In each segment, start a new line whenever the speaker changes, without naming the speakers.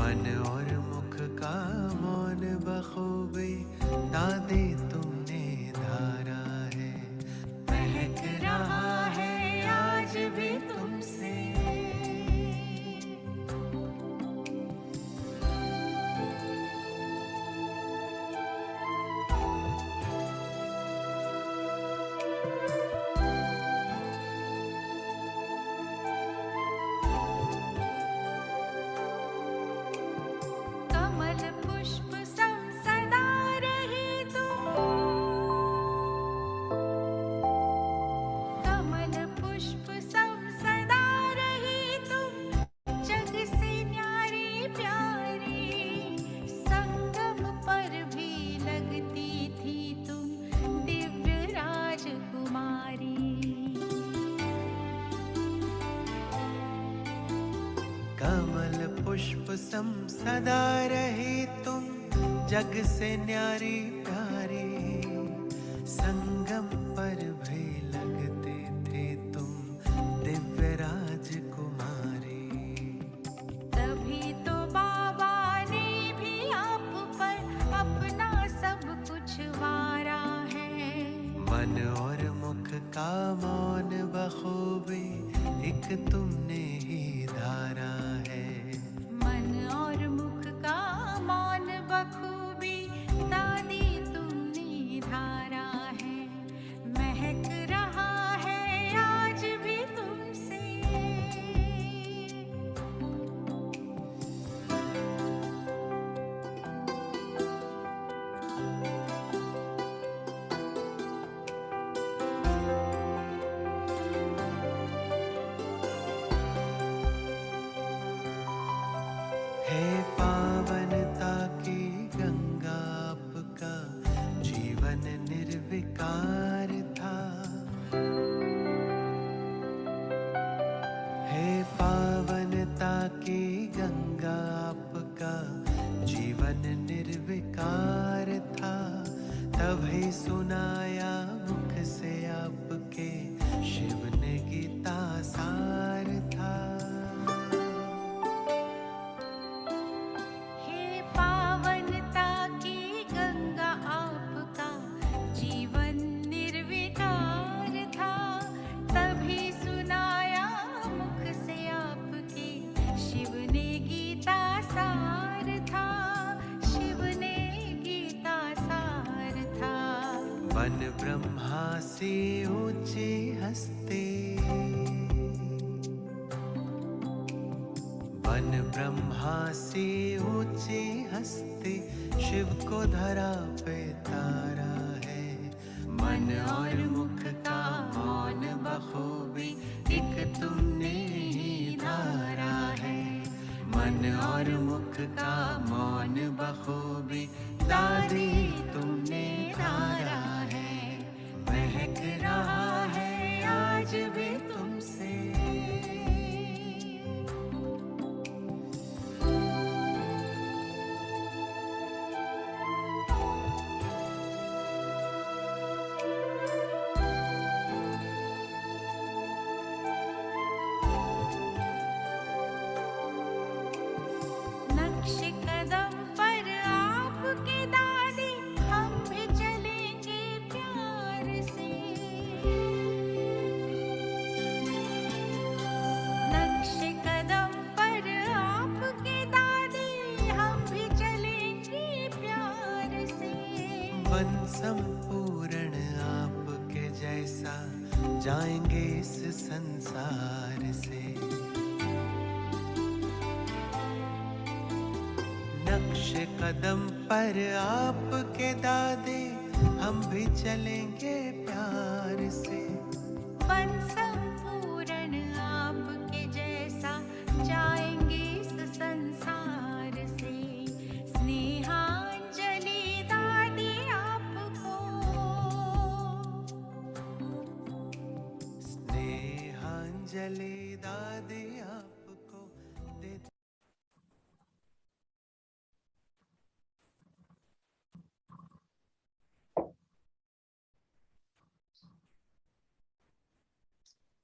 मन और मुख का मौन बखूबी दादी तुमने धारा है। महक रहा है आज भी तुमसे।
कमल पुष्प सम सदा रही तुम। कमल पुष्प सम सदा रही तुम। जग से न्यारी प्यारी। संगम पर भी लगती थी तुम दिव्य राजकुमारी।
कमल पुष्प सम सदा रही तुम, जग से न्यारी प्यारी। संगम पर भी लगते थे तुम दिव्य राजकुमारी।
तभी तो बाबा ने भी आप पर अपना सब कुछ वारा है।
मन और मुख का मौन बखूबी एक तुमने ही धारा है।
मन और मुख का मौन बखूबी दादी तुमने धारा है। महक रहा है आज भी तुमसे।
हे पावनता की गंगा आपका जीवन निर्विकार था। हे पावनता की गंगा आपका जीवन निर्विकार था। तभी सुनाया मुख से आपके शिव ने गीता सार था।
हे पावनता की गंगा आपका जीवन निर्विकार था। तभी सुनाया मुख से आपके शिव ने गीता सार था। शिव ने गीता सार था।
वन ब्रह्मा से ऊंची हस्ती। वन ब्रह्मा से ऊंची हस्ती शिव को धरा पे तारा है। मन और मुख का मौन बखूबी एक तुमने ही धारा है। मन और मुख का मौन बखूबी दादी तुमने धारा है। महक रहा है आज भी तुमसे।
नक्श कदम पर आपके दादी हम भी चलेंगे प्यार से। नक्श कदम पर आपके दादी हम भी चलेंगे प्यार से।
मन संपूर्ण आपके जैसा जाएंगे इस संसार से। नक्श कदम पर आपके दादे हम भी चलेंगे प्यार से।
मन संपूर्ण आपके जैसा जाएंगे इस संसार से। स्नेहांजलि दादी आपको।
स्नेहांजलि दादी आपको दे।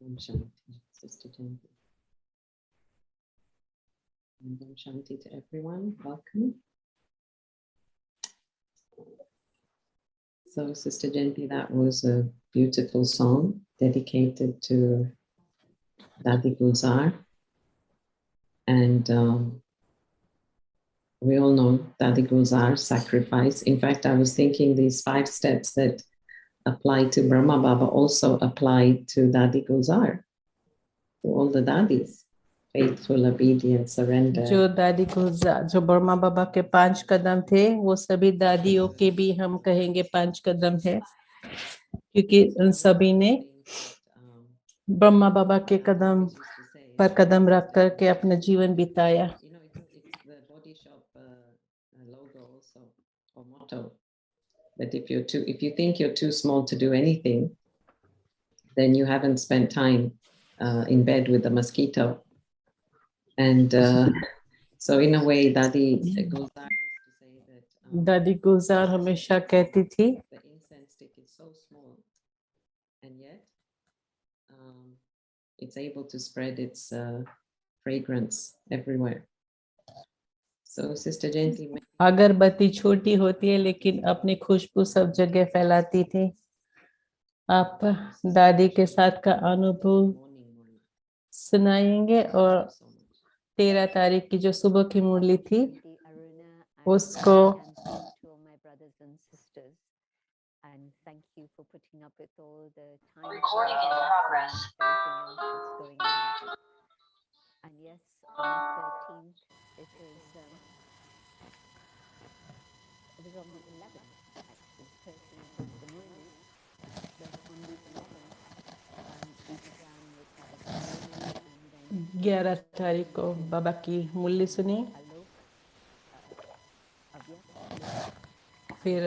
Om Shanti, Sister Temple. Om Shanti to everyone. Welcome. So, Sister Jayanti, that was a beautiful song dedicated to Dadi Gulzar. And we all know Dadi Gulzar's sacrifice. In fact, I was thinking these 5 steps that apply to Brahma Baba also apply to Dadi Gulzar, to all the Dadis. Faithful, obedient, surrender.
जो दादी गुलजार, जो ब्रह्मा बाबा के 5 कदम थे, वो सभी दादियों के भी हम कहेंगे 5 कदम है, क्योंकि उन सभी ने ब्रह्मा बाबा के कदम पर कदम रख करके अपना जीवन बिताया.
You know, it's the Body Shop logo also, or motto, that if you think you're too small to do anything, then you haven't spent time in bed with the mosquito. And so in a way, Dadi Gulzar used to say that
दादी गुलजार हमेशा कहती थी,
the incense stick is so small, and yet it's able to spread its fragrance everywhere. So, Sister Jayanti,
अगरबत्ती छोटी होती है लेकिन अपनी खुशबू सब जगह फैलाती थी. आप दादी के साथ का अनुभव सुनाएंगे और 13 तारीख की जो सुबह की मुरली थी उसको
and thank you for putting up with all the time recording in progress going on. And yes, on the 13th it was on the 11th actually. 13th was the Murli, but on the 11th we began with Baba and then
11 तारीख को बाबा की मुरली सुनी. फिर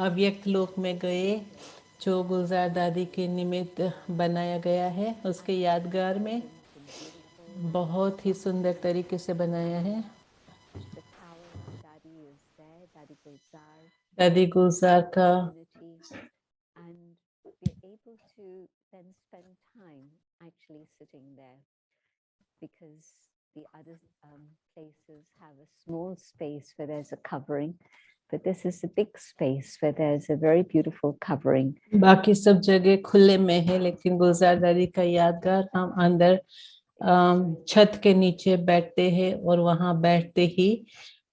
अव्यक्त लोक में गए जो गुलजार दादी के निमित्त बनाया गया है, उसके यादगार में बहुत ही सुंदर तरीके से बनाया है. दादी गुलजार का
and we're able to then spend time actually sitting there, because the other places have a small space where there's a covering, but this is a big space where there's a very beautiful covering.
बाकी सब जगह खुले में है, लेकिन गुलजार दादी का यादगार हम अंदर छत के नीचे बैठते हैं और वहां बैठते ही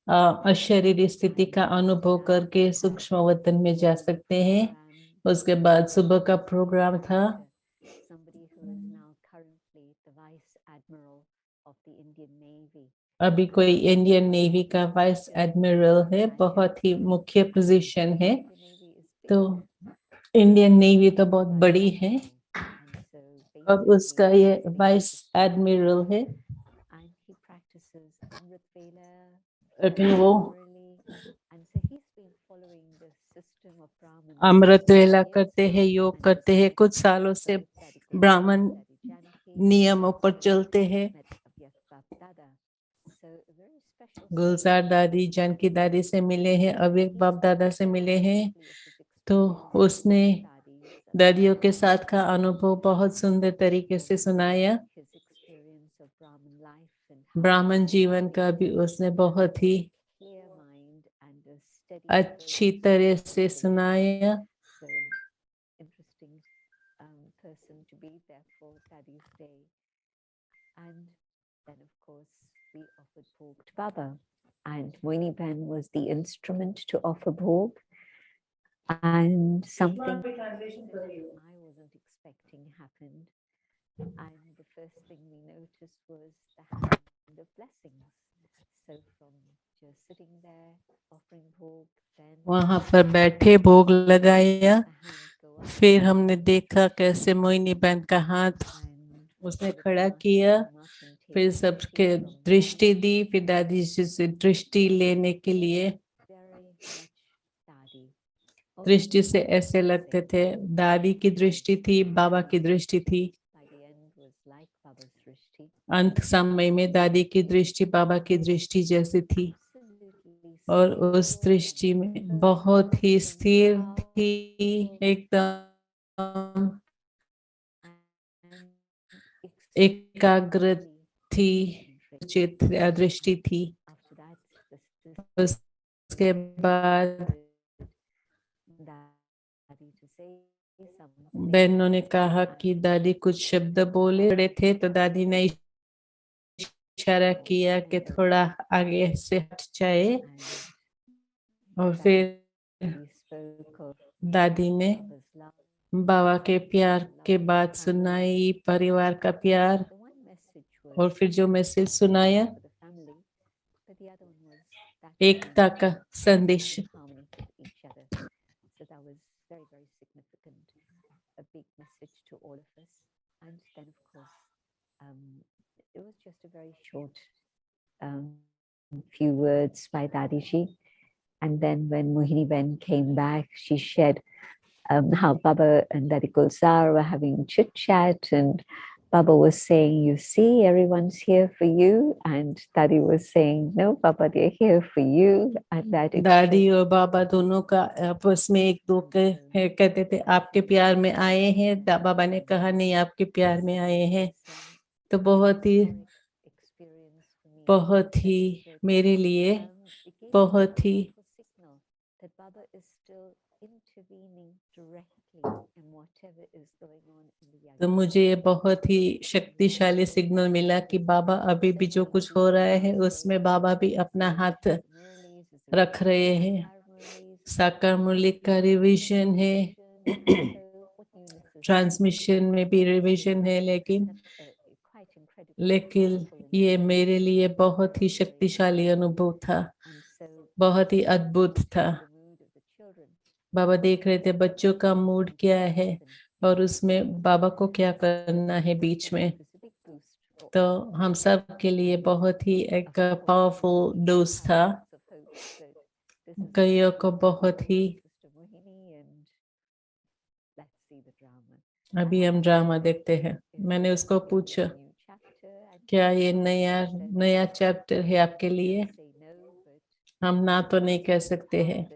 अशरीरी स्थिति का अनुभव करके सूक्ष्म वतन में जा सकते हैं. उसके बाद सुबह का प्रोग्राम था.
Somebody who is now currently the Vice Admiral of the Indian Navy.
अभी कोई इंडियन नेवी का वाइस एडमिरल है, बहुत ही मुख्य पोजीशन है. तो इंडियन नेवी तो बहुत बड़ी है और उसका ये वाइस एडमिरल है. लेकिन वो अमृत वेला करते हैं, योग करते हैं, कुछ सालों से ब्राह्मण नियमों पर चलते हैं. गुलजार दादी जानकी दादी से मिले हैं, अव्यक्त बाप दादा से मिले हैं. तो उसने दादियों के साथ का अनुभव बहुत सुंदर तरीके से सुनाया. ब्राह्मण जीवन का भी उसने बहुत ही अच्छी तरह से सुनाया.
Then of course we offered bhog to Baba, and Moini Ben was the instrument to offer bhog, and something I wasn't expecting happened, and the first thing we noticed was the hand of blessings. So from just sitting there offering bhog, then
वहां पर बैठे भोग लगाया, फिर हमने देखा कैसे मोइनी बहन का हाथ उसने खड़ा किया, फिर सबके दृष्टि दी, फिर दादी जी से दृष्टि लेने के लिए. दृष्टि से ऐसे लगते थे दादी की दृष्टि थी, बाबा की दृष्टि थी. अंत समय में दादी की दृष्टि बाबा की दृष्टि जैसी थी और उस दृष्टि में बहुत ही स्थिर थी, एकदम एकाग्र थी दृष्टि थी।
After that, the
उसके बाद
Daddy to say something.
बहनों ने कहा कि दादी कुछ शब्द बोले रहे थे, तो दादी ने इशारा किया कि थोड़ा आगे से हट जाए,
And
और फिर
Daddy spoke of
दादी ने
Baba's love.
बाबा के प्यार के बात सुनाई, परिवार का प्यार,
The one message was
और फिर जो मैसेज सुनाया
for the family, but the other one was that
एकता का संदेश।
in harmony with each other. So that was very, very significant, a big message to all of us. And then, of course, it was just a very short few words by Dadiji. And then when Mohini Ben came back, she shared how Baba and Daddy Gulzar were having chit chat, and Baba was saying, "You see, everyone's here for you," and Daddy was saying, "No, Baba, they're here for you," and that it
दादी
showed
और बाबा दोनों का आपस में एक दो कहते थे आपके प्यार में आए हैं, बाबा ने कहा नहीं आपके प्यार में आए हैं। तो बहुत ही मेरे लिए बहुत ही
that Baba is still intervening directly in whatever is going on in the
तो
Yajna.
मुझे ये बहुत ही शक्तिशाली सिग्नल मिला कि बाबा अभी भी जो कुछ हो रहा है उसमें बाबा भी अपना हाथ रख रहे हैं। साकार मुरली का रिवीजन है, ट्रांसमिशन में भी रिवीजन है, लेकिन ये मेरे लिए बहुत ही शक्तिशाली अनुभव था, बहुत ही अद्भुत था। बाबा देख रहे थे बच्चों का मूड क्या है और उसमें बाबा को क्या करना है बीच में। तो हम सब के लिए बहुत ही एक पावरफुल डोज था। कईयों को बहुत ही अभी हम ड्रामा देखते हैं। मैंने उसको पूछा क्या ये नया चैप्टर है आपके लिए? हम ना तो नहीं कह सकते हैं।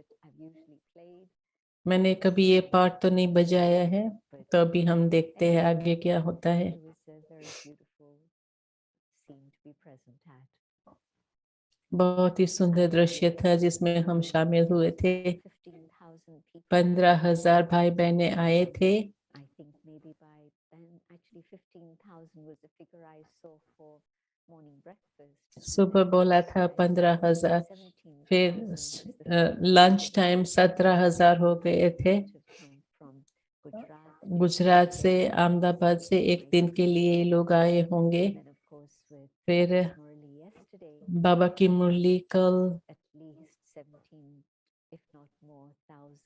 मैंने कभी ये पार्ट तो नहीं बजाया है, तो अभी हम देखते हैं आगे क्या होता है। बहुत ही सुंदर दृश्य था जिसमें हम शामिल हुए थे। 15,000 भाई बहने आए थे। सुबह बोला था 15,000, फिर लंच टाइम 17,000 हो गए थे। गुजरात से, अहमदाबाद से एक दिन के लिए लोग आए होंगे। फिर बाबा की मुरली कल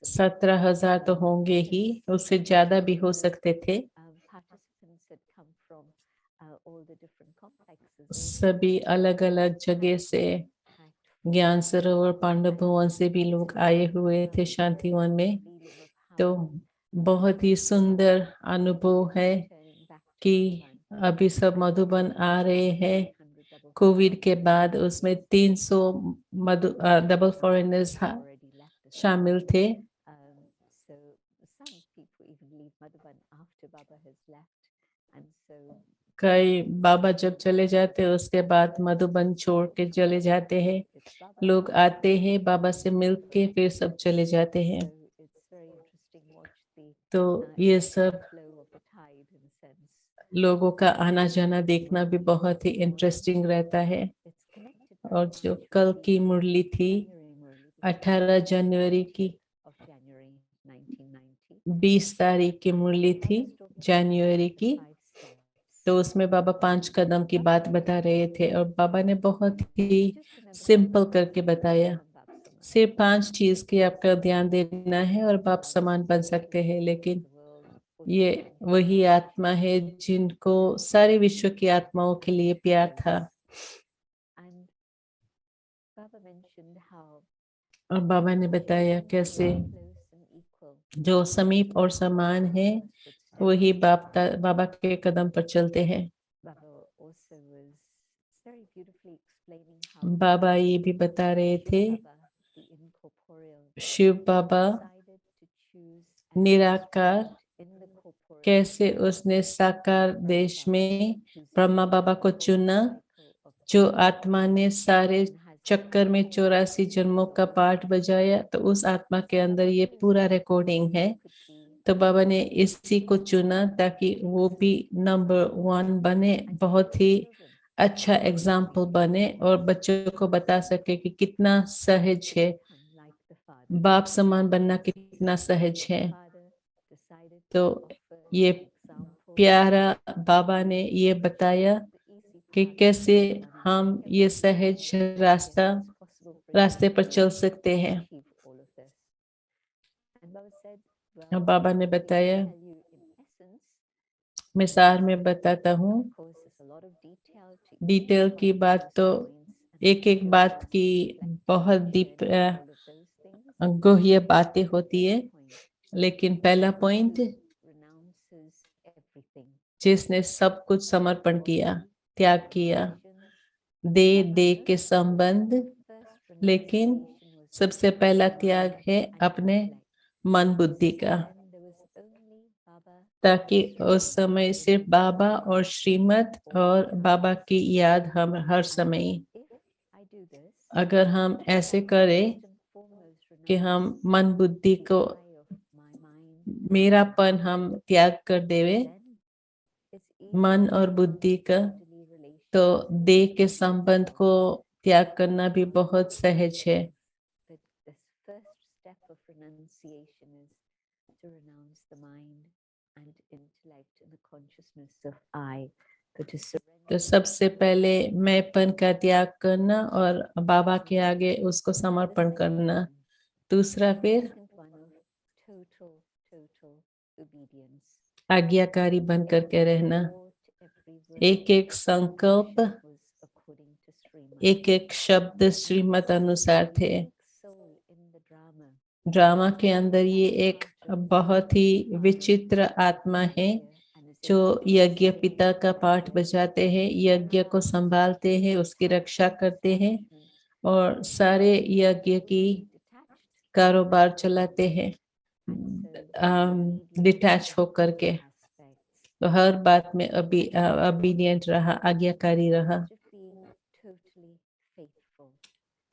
17,000 तो होंगे ही, उससे ज्यादा भी हो सकते थे। सभी अलग अलग जगह से, ज्ञान सरोवर, पांडव भवन से भी लोग आए हुए थे शांतिवन में। तो बहुत ही सुंदर अनुभव है कि अभी सब मधुबन आ रहे हैं। कोविड के बाद उसमें 300 डबल फॉरेनर्स शामिल थे। कई बाबा जब चले जाते हैं उसके बाद मधुबन छोड़ के चले जाते हैं। लोग आते हैं बाबा से मिलके फिर सब चले जाते हैं। तो ये सब लोगों का आना जाना देखना भी बहुत ही इंटरेस्टिंग रहता है। और जो कल की मुरली थी 18 जनवरी की, 20 तारीख की मुरली थी जनवरी की। तो उसमें बाबा 5 कदम की बात बता रहे थे और बाबा ने बहुत ही सिंपल करके बताया, सिर्फ 5 चीज की आपका ध्यान देना है और बाप समान बन सकते हैं। लेकिन ये वही आत्मा है जिनको सारे विश्व की आत्माओं के लिए प्यार था। और बाबा ने बताया कैसे जो समीप और समान है वही बाबा के कदम पर चलते हैं। बाबा ये भी बता रहे थे शिव बाबा निराकार कैसे उसने साकार देश में ब्रह्मा बाबा को चुना जो आत्मा ने सारे चक्कर में 84 जन्मों का पाठ बजाया, तो उस आत्मा के अंदर ये पूरा रिकॉर्डिंग है। तो बाबा ने इसी को चुना ताकि वो भी नंबर 1 बने, बहुत ही अच्छा एग्जाम्पल बने और बच्चों को बता सके कि कितना सहज है, बाप समान बनना कितना सहज है। तो ये प्यारा बाबा ने ये बताया कि कैसे हम ये सहज रास्ते पर चल सकते हैं। अब बाबा ने बताया, मैं सार में बताता हूँ, डिटेल की बात तो एक एक बात की बहुत डीप गहरी बातें होती है, लेकिन पहला पॉइंट, जिसने सब कुछ समर्पण किया, त्याग किया, दे के संबंध, लेकिन सबसे पहला त्याग है अपने मन बुद्धि का, ताकि उस समय सिर्फ बाबा और श्रीमत और बाबा की याद हम हर समय। अगर हम ऐसे करें कि हम मन बुद्धि को, मेरापन हम त्याग कर देवे, मन और बुद्धि का, तो देह के संबंध को त्याग करना भी बहुत सहज है। तो सबसे पहले मैंपन का त्याग करना और बाबा के आगे उसको समर्पण करना। दूसरा फिर आज्ञाकारी बन करके रहना। एक एक संकल्प, एक एक शब्द श्रीमत अनुसार थे। ड्रामा के अंदर ये एक बहुत ही विचित्र आत्मा है जो यज्ञ पिता का पाठ बजाते हैं, यज्ञ को संभालते हैं, उसकी रक्षा करते हैं और सारे यज्ञ की कारोबार चलाते हैं डिटैच होकर के। तो हर बात में obedient रहा, आज्ञाकारी रहा।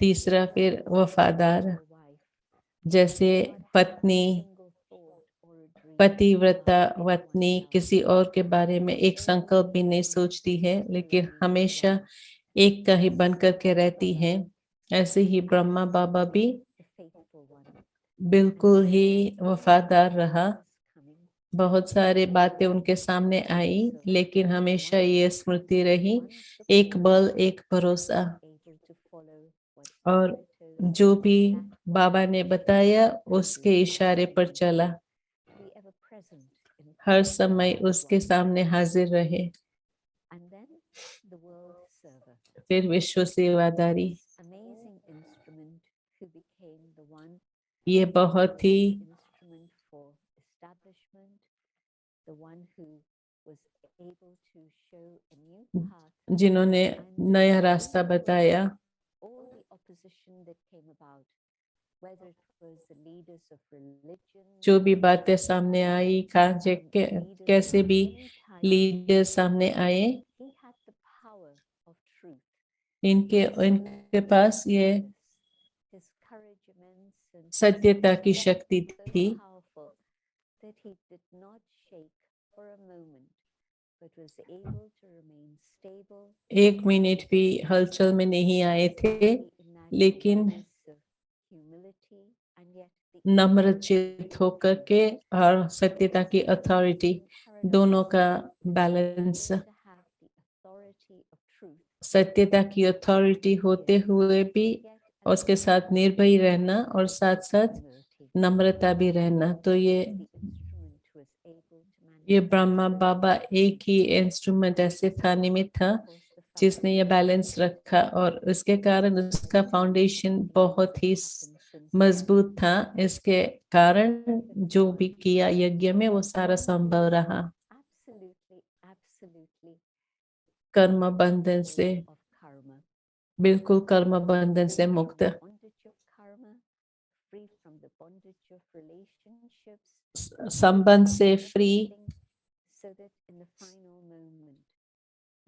तीसरा फिर वफादार, जैसे पत्नी, पतिव्रता पत्नी किसी और के बारे में एक संकल्प भी नहीं सोचती है, लेकिन हमेशा एक का ही बन करके रहती है। ऐसे ही ब्रह्मा बाबा भी बिल्कुल ही वफादार रहा। बहुत सारे बातें उनके सामने आई, लेकिन हमेशा ये स्मृति रही, एक बल एक भरोसा। और जो भी बाबा ने बताया उसके इशारे पर चला, हर समय उसके सामने हाजिर रहे। फिर विश्व सेवादारी, ये बहुत ही जिन्होंने नया रास्ता बताया। जो भी बातें सामने आई, कैसे भी लीडर सामने आए, इनके पास ये सत्यता की शक्ति थी। एक मिनट भी हलचल में नहीं आए थे, लेकिन नम्रचित होकर के और सत्यता की अथॉरिटी, दोनों का बैलेंस। सत्यता की अथॉरिटी होते हुए भी उसके साथ निर्भय रहना और साथ साथ नम्रता भी रहना। तो ये ब्रह्मा बाबा एक ही इंस्ट्रूमेंट ऐसे था, निमित्त था, जिसने ये बैलेंस रखा और उसके कारण उसका फाउंडेशन बहुत ही मजबूत था। इसके कारण जो भी किया यज्ञ में वो सारा संभव रहा। कर्म बंधन से, बिल्कुल कर्म बंधन से मुक्त, संबंध से फ्री,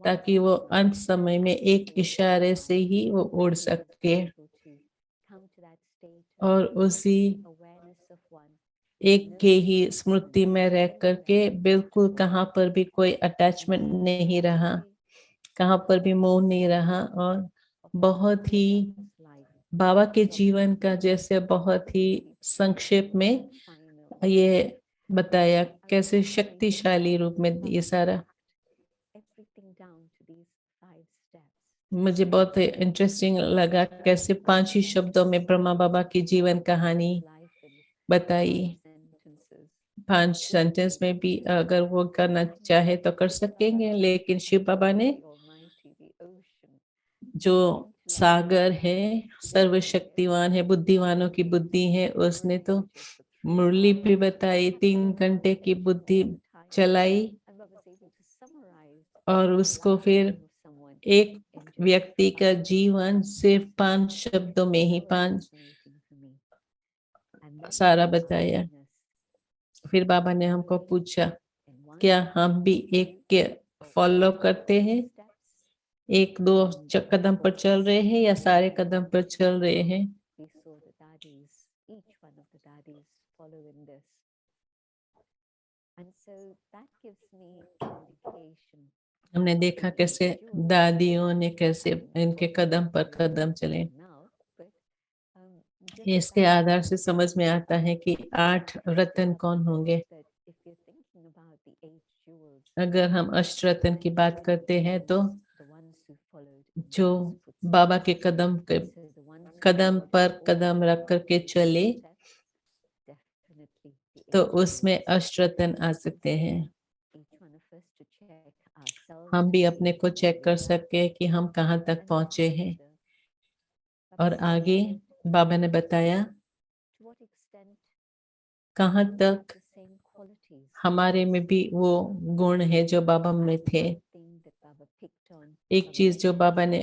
ताकि वो अंत समय में एक इशारे से ही वो उड़ सके और उसी एक के ही स्मृति में रह करके बिल्कुल कहाँ पर भी कोई अटैचमेंट नहीं रहा, कहाँ पर भी मोह नहीं रहा, और बहुत ही बाबा के जीवन का जैसे बहुत ही संक्षेप में ये बताया कैसे शक्तिशाली रूप में ये सारा। मुझे बहुत इंटरेस्टिंग लगा कैसे 5 ही शब्दों में ब्रह्मा बाबा की जीवन कहानी बताई। 5 सेंटेंस में भी अगर वो करना चाहे तो कर सकेंगे, लेकिन शिव बाबा ने जो सागर है, सर्वशक्तिवान है, बुद्धिमानों की बुद्धि है, उसने तो मुरली भी बताई, 3 घंटे की बुद्धि चलाई और उसको फिर एक व्यक्ति का जीवन सिर्फ 5 शब्दों में ही 5 सारा बताया। फिर बाबा ने हमको पूछा क्या हम भी एक के फॉलो करते हैं, 1-2 कदम पर चल रहे हैं या सारे कदम पर चल रहे हैं। हमने देखा कैसे दादियों ने कैसे इनके कदम पर कदम चले। इसके आधार से समझ में आता है कि 8 रत्न कौन होंगे। अगर हम अष्ट रत्न की बात करते हैं तो जो बाबा के कदम पर कदम रख करके चले तो उसमें अष्ट रत्न आ सकते हैं। हम भी अपने को चेक कर सके कि हम कहाँ तक पहुंचे हैं। और आगे बाबा ने बताया कहाँ तक हमारे में भी वो गुण है जो बाबा में थे। एक चीज जो बाबा ने,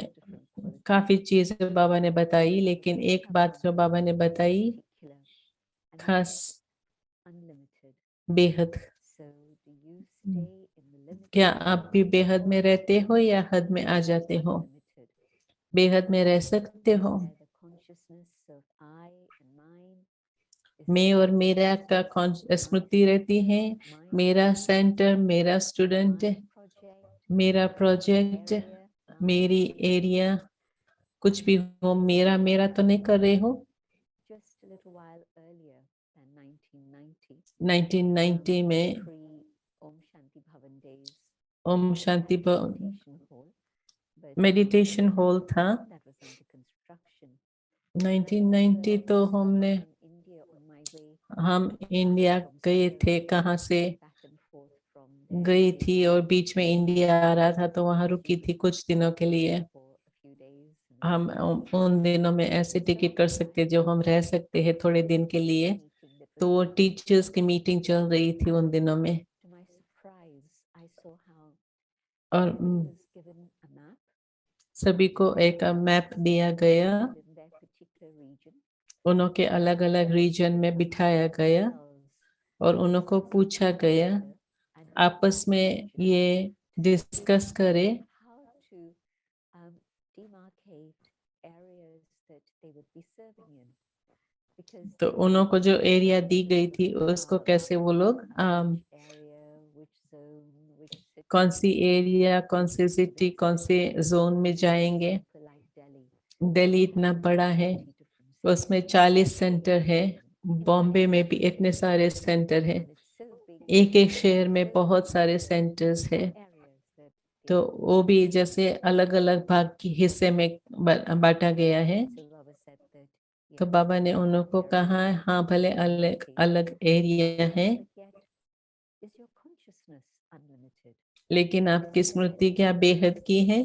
काफी चीजें बाबा ने बताई, लेकिन एक बात जो बाबा ने बताई खास, बेहद। क्या आप भी बेहद में रहते हो या हद में आ जाते हो? बेहद में रह सकते हो। मैं और मेरा का स्मृति रहती है, मेरा सेंटर, मेरा स्टूडेंट, मेरा प्रोजेक्ट, मेरी एरिया, कुछ भी हो, मेरा मेरा तो नहीं कर रहे हो। 1990 में ओम शांति भवन मेडिटेशन हॉल था। 1990 तो हम इंडिया गए थे, कहाँ से गई थी और बीच में इंडिया आ रहा था तो वहां रुकी थी कुछ दिनों के लिए। हम उन दिनों में ऐसे टिकट कर सकते जो हम रह सकते हैं थोड़े दिन के लिए। तो वो टीचर्स की मीटिंग चल रही थी उन दिनों में। और सभी को एक मैप दिया गया, उनके अलग अलग रीजन में बिठाया गया और उनको पूछा गया आपस में ये डिस्कस करें तो उनको जो एरिया दी गई थी उसको कैसे वो लोग कौन सी एरिया, कौन सी सिटी, कौन से जोन में जाएंगे। दिल्ली इतना बड़ा है, उसमें 40 सेंटर है। बॉम्बे में भी इतने सारे सेंटर है, एक एक शहर में बहुत सारे सेंटर्स है। तो वो भी जैसे अलग अलग भाग की हिस्से में बांटा गया है। तो बाबा ने उनको कहा हाँ भले अलग अलग एरिया है, लेकिन आपकी स्मृति क्या बेहद की है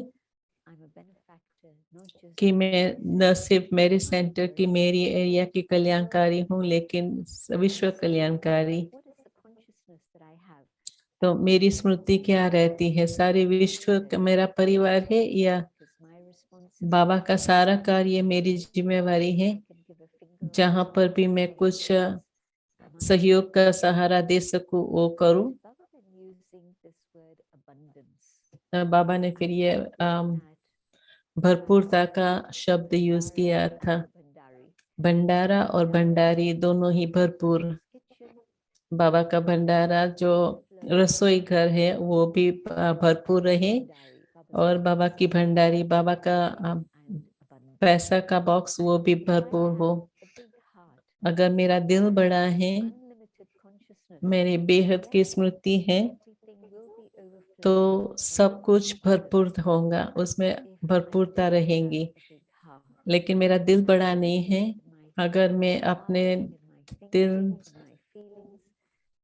कि मैं न सिर्फ मेरे सेंटर की, मेरी एरिया की कल्याणकारी हूँ, लेकिन विश्व कल्याणकारी। तो मेरी स्मृति क्या रहती है, सारे विश्व मेरा परिवार है या बाबा का सारा कार्य मेरी जिम्मेवारी है। जहाँ पर भी मैं कुछ सहयोग का सहारा दे सकूं वो करूं। बाबा ने फिर ये भरपूरता का शब्द यूज किया था। भंडारा और भंडारी दोनों ही भरपूर। बाबा का भंडारा जो रसोई घर है वो भी भरपूर रहे, और बाबा की भंडारी, बाबा का पैसा का बॉक्स वो भी भरपूर हो। अगर मेरा दिल बड़ा है, मेरी बेहद की स्मृति है, तो सब कुछ भरपूर होगा, उसमें भरपूरता रहेगी। लेकिन मेरा दिल बड़ा नहीं है, अगर मैं अपने दिल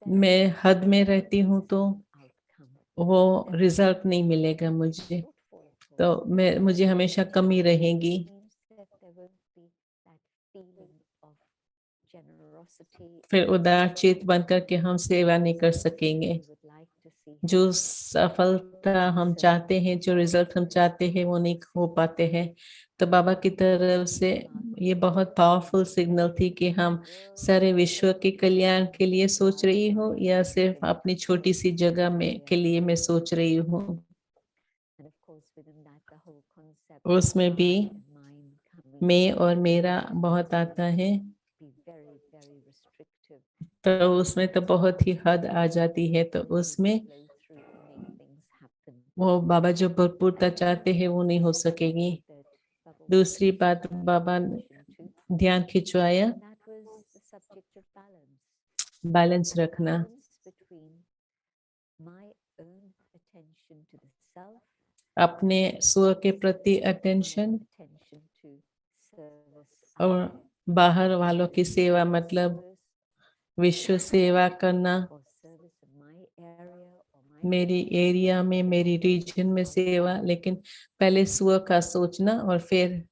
में हद में रहती हूँ तो वो रिजल्ट नहीं मिलेगा मुझे, तो मुझे हमेशा कमी रहेगी। फिर उदारचित बनकर के हम सेवा नहीं कर सकेंगे। जो सफलता हम चाहते हैं, जो रिजल्ट हम चाहते हैं, वो नहीं हो पाते हैं। तो बाबा की तरफ से ये बहुत पावरफुल सिग्नल थी कि हम सारे विश्व के कल्याण के लिए सोच रही हूँ या सिर्फ अपनी छोटी सी जगह में के लिए मैं सोच रही हूँ। उसमें भी मैं और मेरा बहुत आता है, तो उसमें तो बहुत ही हद आ जाती है। तो उसमें वो बाबा जो भरपूरता चाहते हैं वो नहीं हो सकेगी। दूसरी बात, बाबा ने ध्यान खिंचवाया, बैलेंस रखना। अपने स्व के प्रति अटेंशन और बाहर वालों की सेवा, मतलब विश्व सेवा करना, मेरी एरिया में, मेरी रीजन में सेवा, लेकिन पहले स्व का सोचना और फिर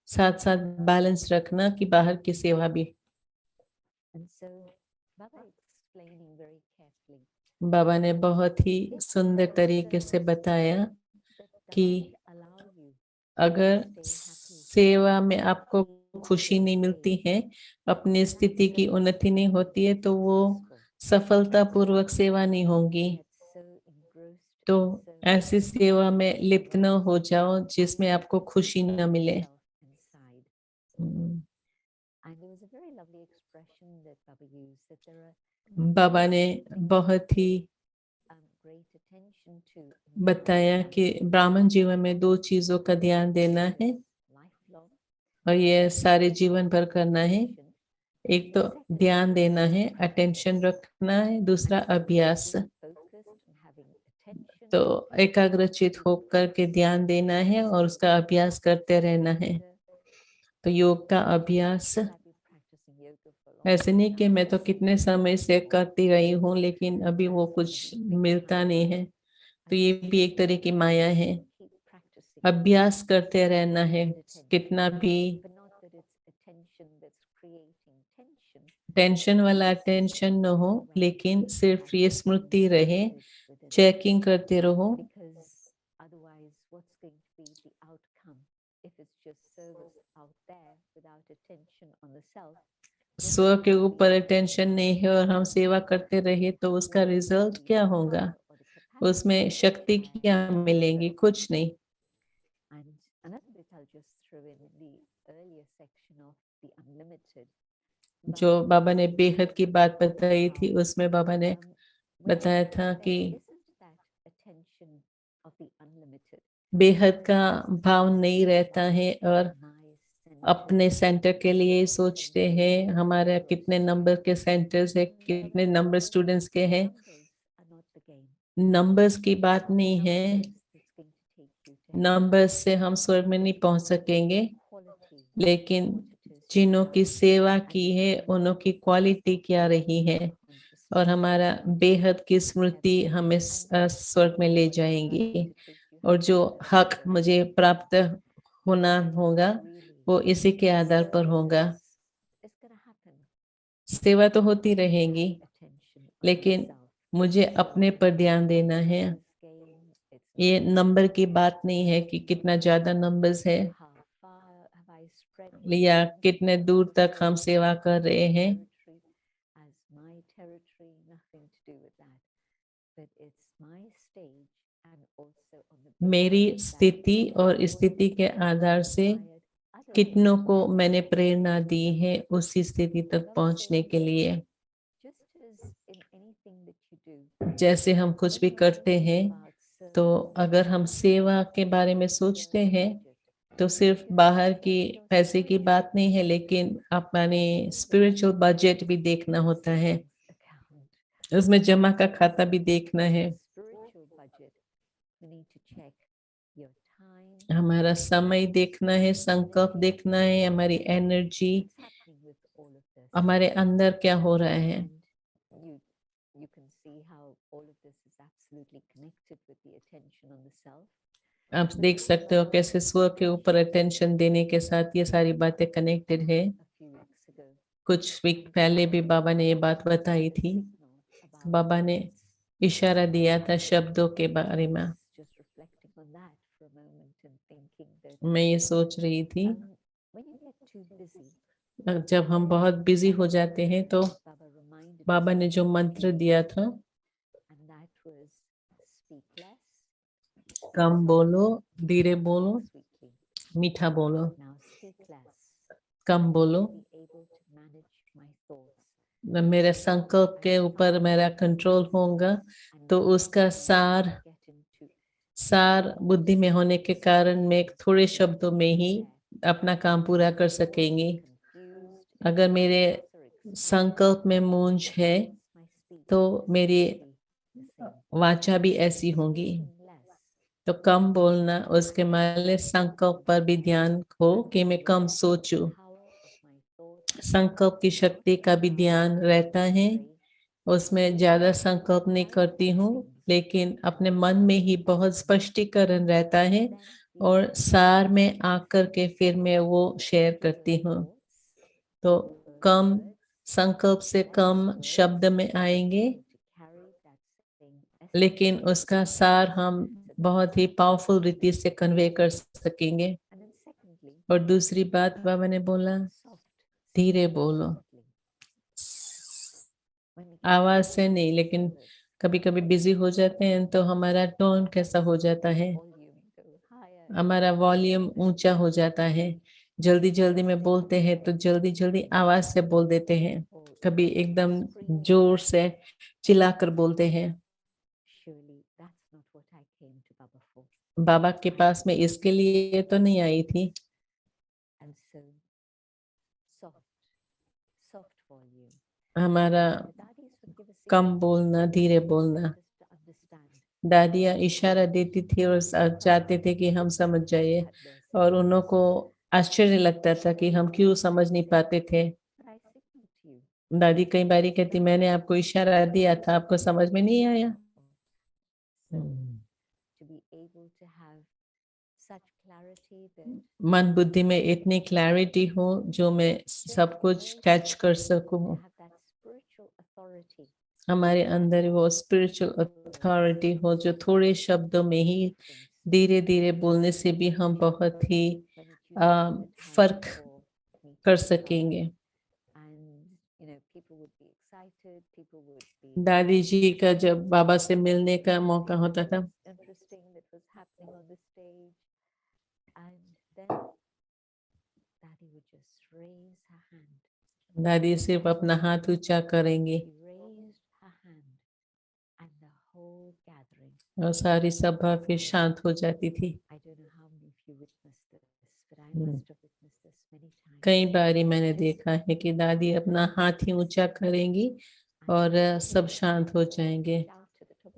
साथ साथ बैलेंस रखना कि बाहर की सेवा भी। बाबा ने बहुत ही सुंदर तरीके से बताया कि अगर सेवा में आपको खुशी नहीं मिलती है, अपनी स्थिति की उन्नति नहीं होती है, तो वो सफलता पूर्वक सेवा नहीं होगी। तो ऐसी सेवा में लिप्त न हो जाओ जिसमें आपको खुशी न मिले। बाबा ने बहुत ही बताया कि ब्राह्मण जीवन में 2 चीजों का ध्यान देना है, और ये सारे जीवन भर करना है। एक तो ध्यान देना है, अटेंशन रखना है, दूसरा अभ्यास। तो एकाग्रचित होकर के ध्यान देना है और उसका अभ्यास करते रहना है। तो योग का अभ्यास ऐसे नहीं कि मैं तो कितने समय से करती रही हूँ लेकिन अभी वो कुछ मिलता नहीं है, तो ये भी एक तरह की माया है। अभ्यास करते रहना है, कितना भी टेंशन वाला टेंशन न हो, लेकिन सिर्फ ये स्मृति रहे, चेकिंग करते रहो। स्व के ऊपर अटेंशन नहीं है और हम सेवा करते रहे तो उसका रिजल्ट क्या होगा, उसमें शक्ति क्या मिलेगी? कुछ नहीं। जो बाबा ने बेहद की बात बताई थी, उसमें बाबा ने बताया था कि बेहद का भाव नहीं रहता है और अपने सेंटर के लिए सोचते हैं, हमारे कितने नंबर के सेंटर्स है, कितने नंबर स्टूडेंट्स के हैं। नंबर्स की बात नहीं है, नंबर्स से हम स्वर्ग में नहीं पहुंच सकेंगे, लेकिन जिन्हों की सेवा की है उन्हों की क्वालिटी क्या रही है, और हमारा बेहद की स्मृति हमें स्वर्ग में ले जाएंगी। और जो हक मुझे प्राप्त होना होगा वो इसी के आधार पर होगा। सेवा तो होती रहेगी, लेकिन मुझे अपने पर ध्यान देना है। ये नंबर की बात नहीं है कि कितना ज्यादा नंबर्स है या कितने दूर तक हम सेवा कर रहे हैं। मेरी स्थिति और स्थिति के आधार से कितनों को मैंने प्रेरणा दी है उसी स्थिति तक पहुंचने के लिए। जैसे हम कुछ भी करते हैं, तो अगर हम सेवा के बारे में सोचते हैं तो सिर्फ बाहर की पैसे की बात नहीं है, लेकिन अपने स्पिरिचुअल बजट भी देखना होता है, उसमें जमा का खाता भी देखना है, हमारा समय देखना है, संकल्प देखना है, हमारी एनर्जी, हमारे अंदर क्या हो रहा है। आप देख सकते हो कैसे स्व के ऊपर अटेंशन देने के साथ ये सारी बातें कनेक्टेड है। कुछ वीक पहले भी बाबा ने ये बात बताई थी। बाबा ने इशारा दिया था शब्दों के बारे में। मैं ये सोच रही थी, जब हम बहुत बिजी हो जाते हैं तो बाबा ने जो मंत्र दिया था, कम बोलो, धीरे बोलो, मीठा बोलो, कम बोलो, मेरे संकल्प के ऊपर मेरा कंट्रोल होगा, तो उसका सार बुद्धि में होने के कारण मैं थोड़े शब्दों में ही अपना काम पूरा कर सकेंगे। अगर मेरे संकल्प में मूंज है तो मेरी वाचा भी ऐसी होगी। तो कम बोलना, उसके माले संकल्प पर भी ध्यान हो कि मैं कम सोचूं। संकल्प की शक्ति का भी ध्यान रहता है, उसमें ज्यादा संकल्प नहीं करती हूँ, लेकिन अपने मन में ही बहुत स्पष्टीकरण रहता है और सार में आकर के फिर मैं वो शेयर करती हूँ। तो कम संकल्प से कम शब्द में आएंगे, लेकिन उसका सार हम बहुत ही पावरफुल रीति से कन्वे कर सकेंगे। और दूसरी बात बाबा ने बोला, धीरे बोलो, आवाज से नहीं, लेकिन कभी कभी बिजी हो जाते हैं तो हमारा टोन कैसा हो जाता है, हमारा वॉल्यूम ऊंचा हो जाता है। जल्दी जल्दी में बोलते हैं तो जल्दी जल्दी आवाज से बोल देते हैं, कभी एकदम जोर से चिल्लाकर बोलते हैं। बाबा के पास में इसके लिए तो नहीं आई थी। हमारा कम बोलना, धीरे बोलना। दादियाँ इशारा देती थी और चाहते थे कि हम समझ जाइए, और उन्हों को आश्चर्य लगता था कि हम क्यों समझ नहीं पाते थे। दादी कई बारी कहती, मैंने आपको इशारा दिया था, आपको समझ में नहीं आया। मन बुद्धि में इतनी क्लैरिटी हो जो मैं सब कुछ कैच कर सकूं। हमारे अंदर वो स्पिरिचुअल अथॉरिटी हो जो थोड़े शब्दों में ही धीरे धीरे बोलने से भी हम बहुत ही फर्क कर सकेंगे। दादी जी का जब बाबा से मिलने का मौका होता था, दादी सिर्फ अपना हाथ ऊंचा करेंगी और सारी सभा फिर शांत हो जाती थी। कई बारी मैंने देखा है कि दादी अपना हाथ ही ऊंचा करेंगी और सब शांत हो जाएंगे।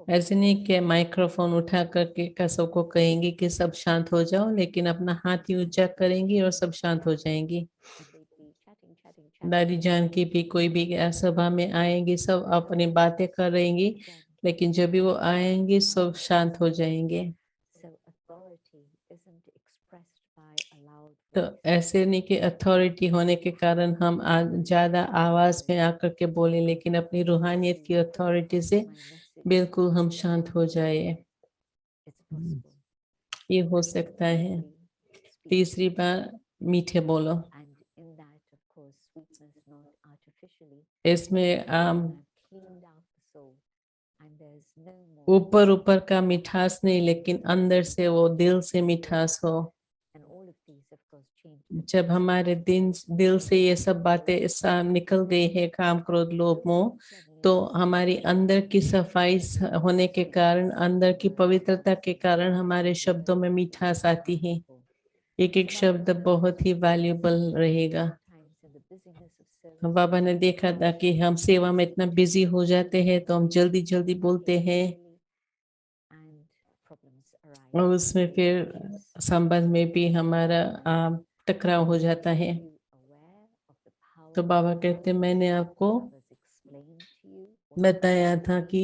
ऐसे नहीं कि माइक्रोफोन उठा करके सबको कहेंगी कि सब शांत हो जाओ, लेकिन अपना हाथ ही ऊंचा करेंगी और सब शांत हो जाएंगी। दादी जान की भी कोई भी सभा में आएंगी, सब अपनी बातें कर रहेंगी, लेकिन जब भी वो आएंगे सब शांत हो जाएंगे। तो ऐसे नहीं कि अथॉरिटी होने के कारण हम ज्यादा आवाज में आकर के बोले, लेकिन अपनी रूहानियत की अथॉरिटी से बिल्कुल हम शांत हो जाए, ये हो सकता है। तीसरी बार मीठे बोलो। इसमें
no more.
ऊपर ऊपर का मिठास नहीं, लेकिन अंदर से वो दिल से मिठास हो।
And all of these, of course, change.
जब हमारे दिल से ये सब बातें निकल गई है, काम क्रोध लोभ मोह, तो हमारी अंदर की सफाई होने के कारण, अंदर की पवित्रता के कारण हमारे शब्दों में मिठास आती है। एक एक शब्द बहुत ही वैल्यूबल रहेगा। बाबा ने देखा था कि हम सेवा में इतना बिजी हो जाते हैं तो हम जल्दी जल्दी बोलते हैं, और उसमें फिर संबंध में भी हमारा टकराव हो जाता है। तो बाबा कहते मैंने आपको बताया था कि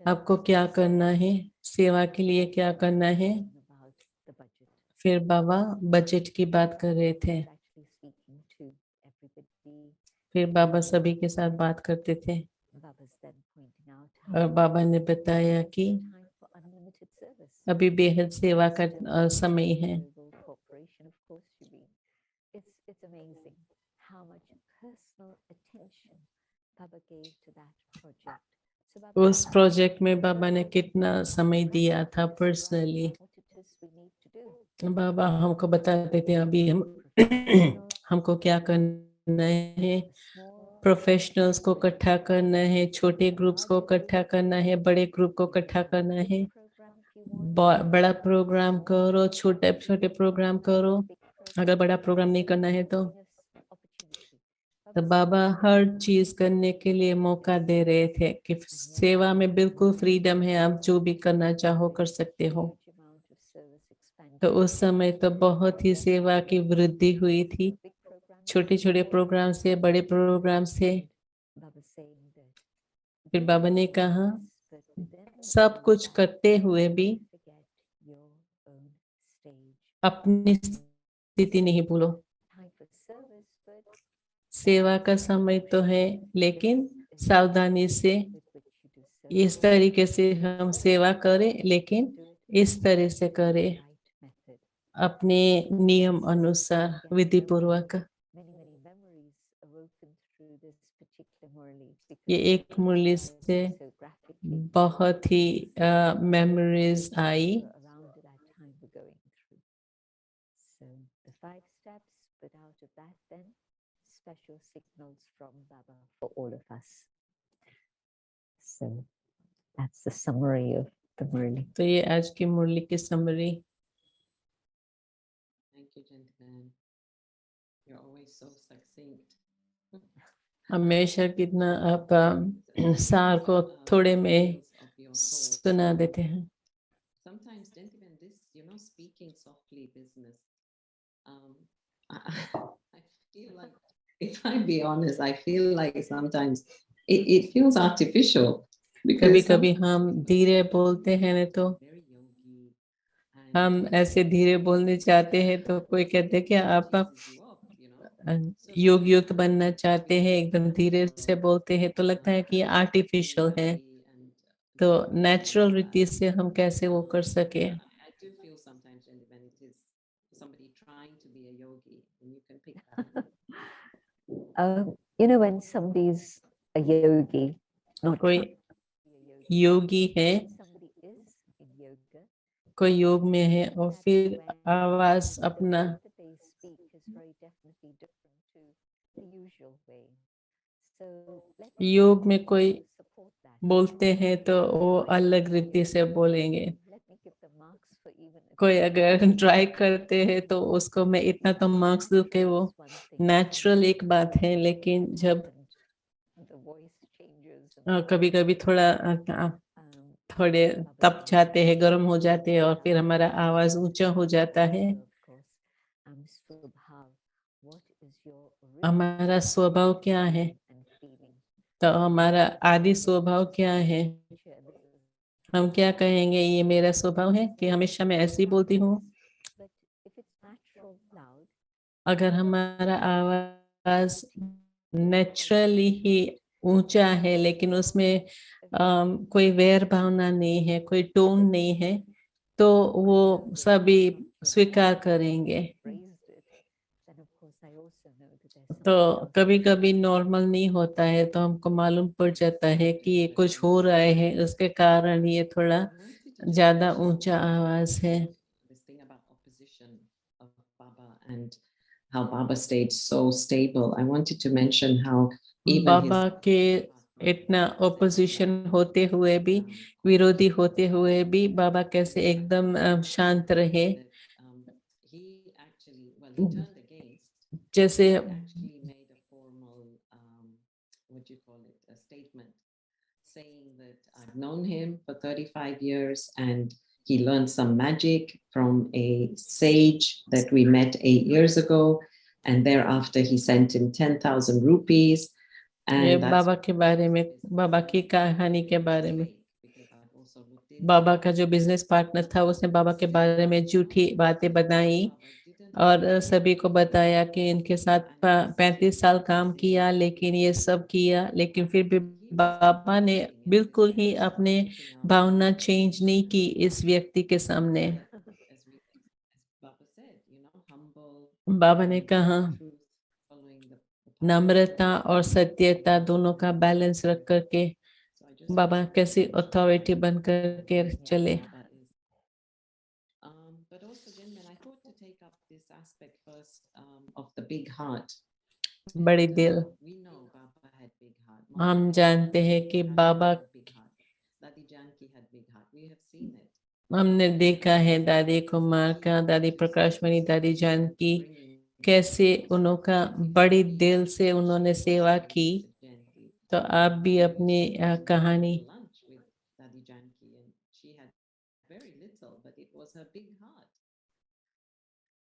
आपको क्या करना है, सेवा के लिए क्या करना है। फिर बाबा बजट की बात कर रहे थे। फिर बाबा सभी के साथ बात करते थे, और बाबा ने बताया कि अभी बेहद सेवा का समय है।
It's amazing how much personal attention Baba gave to that project. So Baba
उस प्रोजेक्ट में बाबा ने कितना समय दिया था personally.
what it is we need to do.
बाबा हमको बताते थे अभी हमको क्या करना है। प्रोफेशनल्स को इकट्ठा करना है, छोटे ग्रुप्स को इकट्ठा करना है, बड़े ग्रुप को इकट्ठा करना है। बड़ा प्रोग्राम करो, छोटे छोटे प्रोग्राम करो। अगर बड़ा प्रोग्राम नहीं करना है तो बाबा हर चीज करने के लिए मौका दे रहे थे कि सेवा में बिल्कुल फ्रीडम है, आप जो भी करना चाहो कर सकते हो। तो उस समय तो बहुत ही सेवा की वृद्धि हुई थी, छोटे छोटे प्रोग्राम से बड़े प्रोग्राम से। फिर बाबा ने कहा सब कुछ करते हुए भी अपनी स्थिति नहीं भूलो। सेवा का समय तो है, लेकिन सावधानी से इस तरीके से हम सेवा करें, लेकिन इस तरह से करें अपने नियम अनुसार विधि पूर्वक। ये एक मुरली से बहुत ही मेमोरीज आई।
Special signals from Baba for all of us. So that's the summary of the Murli.
तो ये आज की मुरली की summary.
Thank you, gentlemen. You're always so succinct.
हमेशा कितना आप सार को थोड़े में सुना देते हैं।
Sometimes, gentlemen, this, speaking softly business. I feel like, if I be honest, I feel like sometimes it feels artificial.
कभी कभी हम धीरे बोलते हैं ना, तो हम ऐसे धीरे बोलने चाहते हैं तो कोई कहते हैं कि आप योग युक्त बनना चाहते हैं, एकदम धीरे से बोलते हैं तो लगता है कि ये आर्टिफिशियल है। तो नेचुरल रीति से हम कैसे वो कर सके।
I do feel sometimes when it is somebody trying to be a yogi, and you can pick that up.
When somebody's a yogi, not
कोई योगी है,
somebody is in yoga,
कोई योग में है, और फिर आवाज अपना
they speak is very definitely different to the usual way. So let
योग में कोई
support that.
बोलते हैं तो वो अलग रीति से बोलेंगे।
Let me give the marks for even
कोई अगर ट्राई करते हैं तो उसको मैं इतना तो मार्क्स दूं कि वो नेचुरल एक बात है, लेकिन जब
the voice changes
कभी कभी थोड़े तप जाते हैं, गर्म हो जाते हैं, और फिर हमारा आवाज ऊंचा हो जाता है। हमारा स्वभाव क्या है, तो हमारा आदि स्वभाव क्या है, हम क्या कहेंगे ये मेरा स्वभाव है कि हमेशा मैं ऐसे ही बोलती हूँ। अगर हमारा आवाज नेचुरली ही ऊंचा है, लेकिन उसमें कोई वैर भावना नहीं है, कोई टोन नहीं है, तो वो सभी स्वीकार करेंगे।
there's
तो
something
कभी कभी नॉर्मल नहीं होता है तो हमको मालूम पड़ जाता है कि ये कुछ हो रहा है, उसके कारण ये थोड़ा
I wanted to just
ज्यादा
mention
ऊंचा आवाज है।
this thing about opposition of Baba and how Baba stayed so stable. I wanted to mention how even
Baba
his
के इतना ओपोजिशन होते हुए भी, विरोधी होते हुए भी बाबा कैसे एकदम शांत रहे।
that he actually, well, he turned against.
जैसे
He actually made a formal, what do you call it, a statement saying that I've known him for 35 years and he learned some magic from a sage that we met 8 years ago. And thereafter, he sent him 10,000 rupees.
ये
And that's
बाबा के बारे में, बाबा की कहानी के बारे में,
fake because I've also looked into
Baba
it.
का जो बिजनेस पार्टनर था उसने बाबा के बारे में झूठी बातें बताई और सभी को बताया कि इनके साथ 35 साल काम किया, लेकिन ये सब किया, लेकिन फिर भी बाबा ने बिल्कुल ही अपने भावना चेंज नहीं की इस व्यक्ति के सामने।
As Baba said, humble,
बाबा ने कहा
truth, following the path.
नम्रता और सत्यता दोनों का बैलेंस रख करके
So I just
Baba
wanted to
कैसी
mention
अथॉरिटी
how
बन करके
amazing
चले।
Baba is. But also, gentlemen, I thought to take up this aspect first of the big heart.
बड़ी
And,
दिल,
we know Baba had big heart.
हम
Mama
जानते हैं कि
Janki
Baba,
had big heart. Dadi Janki had big heart. We have seen it.
हमने देखा है दादी कुमार का, दादी प्रकाश मणि, दादी जानकी कैसे उनका बड़ी दिल से उन्होंने सेवा की। तो आप भी अपनी कहानी,
Lunch with Dadi Janki and she had very little, but it was her big heart.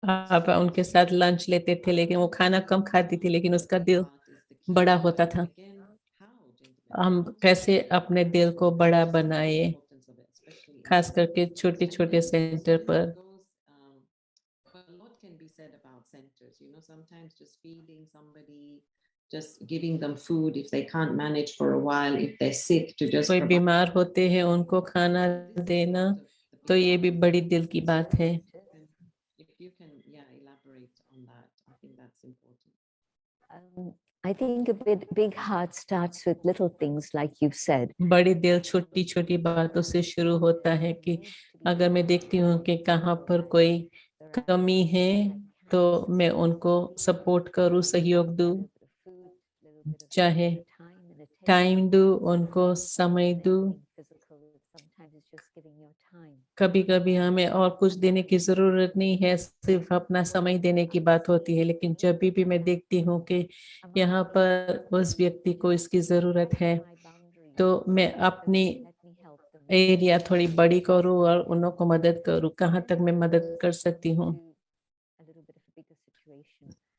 आप उनके साथ लंच लेते थे लेकिन वो खाना कम खाती थी, लेकिन उसका दिल बड़ा होता था।
Again, how, gentlemen?
हम
How to
कैसे अपने दिल को बड़ा
understand the
बनाए,
importance of it, especially in
खास
centers.
करके छोटे
And
छोटे
then
सेंटर
also
पर।
it goes, well, a lot can be said about centers. Sometimes just feeding somebody, just giving them food if they can't manage for a while, if they're sick, to just
कोई
provide.
बीमार होते हैं उनको खाना देना, तो ये भी बड़ी दिल की बात है।
If you can, yeah, elaborate on that, I think that's important.
I think a big heart starts with little things like you've said.
बड़ी दिल छोटी छोटी बातों से शुरू होता है कि अगर मैं देखती हूँ कि कहाँ पर कोई कमी है तो मैं उनको सपोर्ट करूँ, सहयोग दूँ, चाहे टाइम दूँ, उनको समय दूँ। कभी कभी हमें और कुछ देने की जरूरत नहीं है, सिर्फ अपना समय देने की बात होती है। लेकिन जब भी मैं देखती हूँ कि यहाँ पर उस व्यक्ति को इसकी जरूरत है तो मैं अपनी एरिया थोड़ी बड़ी करूँ और उनको मदद करूँ, कहाँ तक मैं मदद कर सकती हूँ।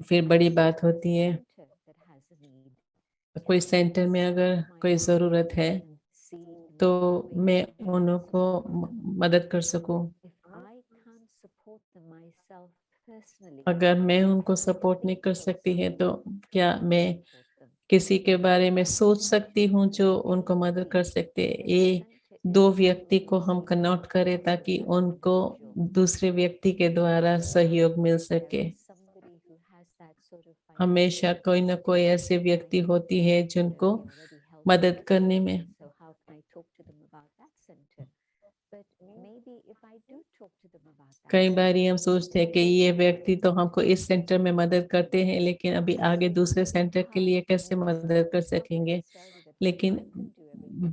फिर बड़ी बात होती है कोई सेंटर में अगर कोई जरूरत है तो मैं उनको मदद कर सकूं। अगर मैं उनको सपोर्ट नहीं कर सकती है तो क्या मैं किसी के बारे में सोच सकती हूँ जो उनको मदद कर सकते हैं। ये दो व्यक्ति को हम कनेक्ट करें ताकि उनको दूसरे व्यक्ति के द्वारा सहयोग मिल सके। हमेशा कोई ना कोई ऐसे व्यक्ति होती है जिनको मदद करने में। कई बार हम सोचते हैं कि ये व्यक्ति तो हमको इस सेंटर में मदद करते हैं, लेकिन अभी आगे दूसरे सेंटर के लिए कैसे मदद कर सकेंगे। लेकिन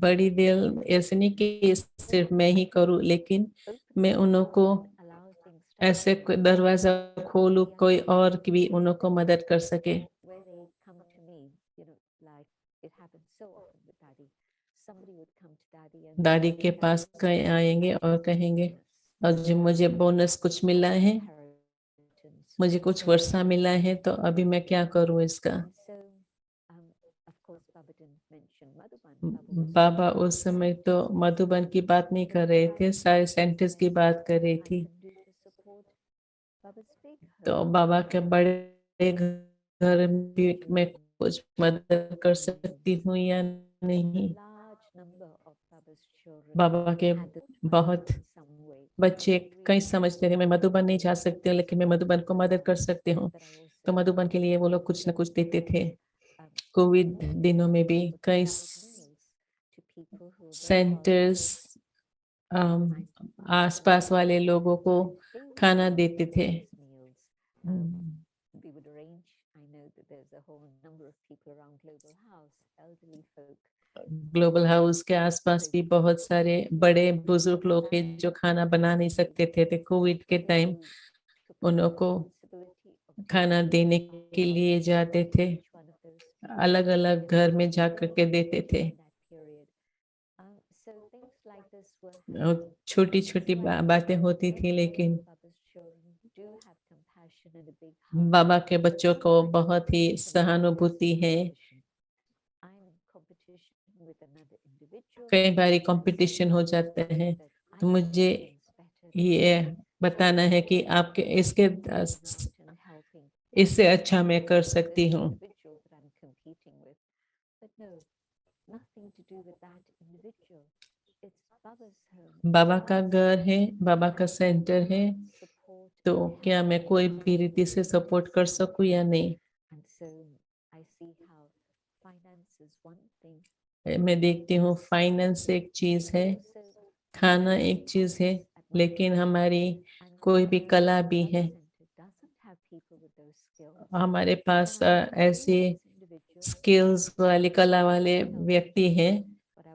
बड़ी दिल ऐसे नहीं कि सिर्फ मैं ही करूं, लेकिन मैं उनको ऐसे दरवाजा खोलूं कोई और भी उनको मदद कर सके। दादी के पास आएंगे और कहेंगे और जो मुझे बोनस कुछ मिला है, मुझे कुछ वर्षा मिला है, तो अभी मैं क्या करूं इसका। बाबा उस समय तो मधुबन की बात नहीं कर रहे थे, सारे सेंटर्स की बात कर रही थी। तो बाबा के बड़े घर भी मैं कुछ मदद कर सकती हूँ या नहीं।
Baba's children
बाबा के
had the
बहुत
in some way.
बच्चे
But
कई
really,
समझते थे मैं मधुबन नहीं जा सकती हूँ, लेकिन मैं मधुबन को मदद कर सकती हूँ।
that I
तो
also
मधुबन के लिए वो लोग कुछ न कुछ देते थे। कोविड
um,
दिनों में भी
able to
कई
provide meals to people who were very
centres
hardship and
आसपास वाले लोगों को
they would
खाना
bring
देते थे।
those meals. We would arrange. I know that there's a whole number of people around Global House, elderly folk.
Global house के आसपास भी बहुत सारे बड़े बुजुर्ग लोग हैं जो खाना बना नहीं सकते थे। कोविड के टाइम उन लोगों को खाना देने के लिए जाते थे, अलग अलग घर में जाकर के देते थे। छोटी छोटी बातें होती थी, लेकिन बाबा के बच्चों को बहुत ही सहानुभूति है। कई बार कंपटीशन हो जाते हैं, तो मुझे ये बताना है कि आपके इससे अच्छा मैं कर सकती हूँ। बाबा का घर है, बाबा का सेंटर है, तो क्या मैं कोई भी रीति से सपोर्ट कर सकूं या नहीं। मैं देखती हूँ फाइनेंस एक चीज है, खाना एक चीज है, लेकिन हमारी कोई भी कला भी है। हमारे पास ऐसे स्किल्स वाले कला वाले व्यक्ति हैं।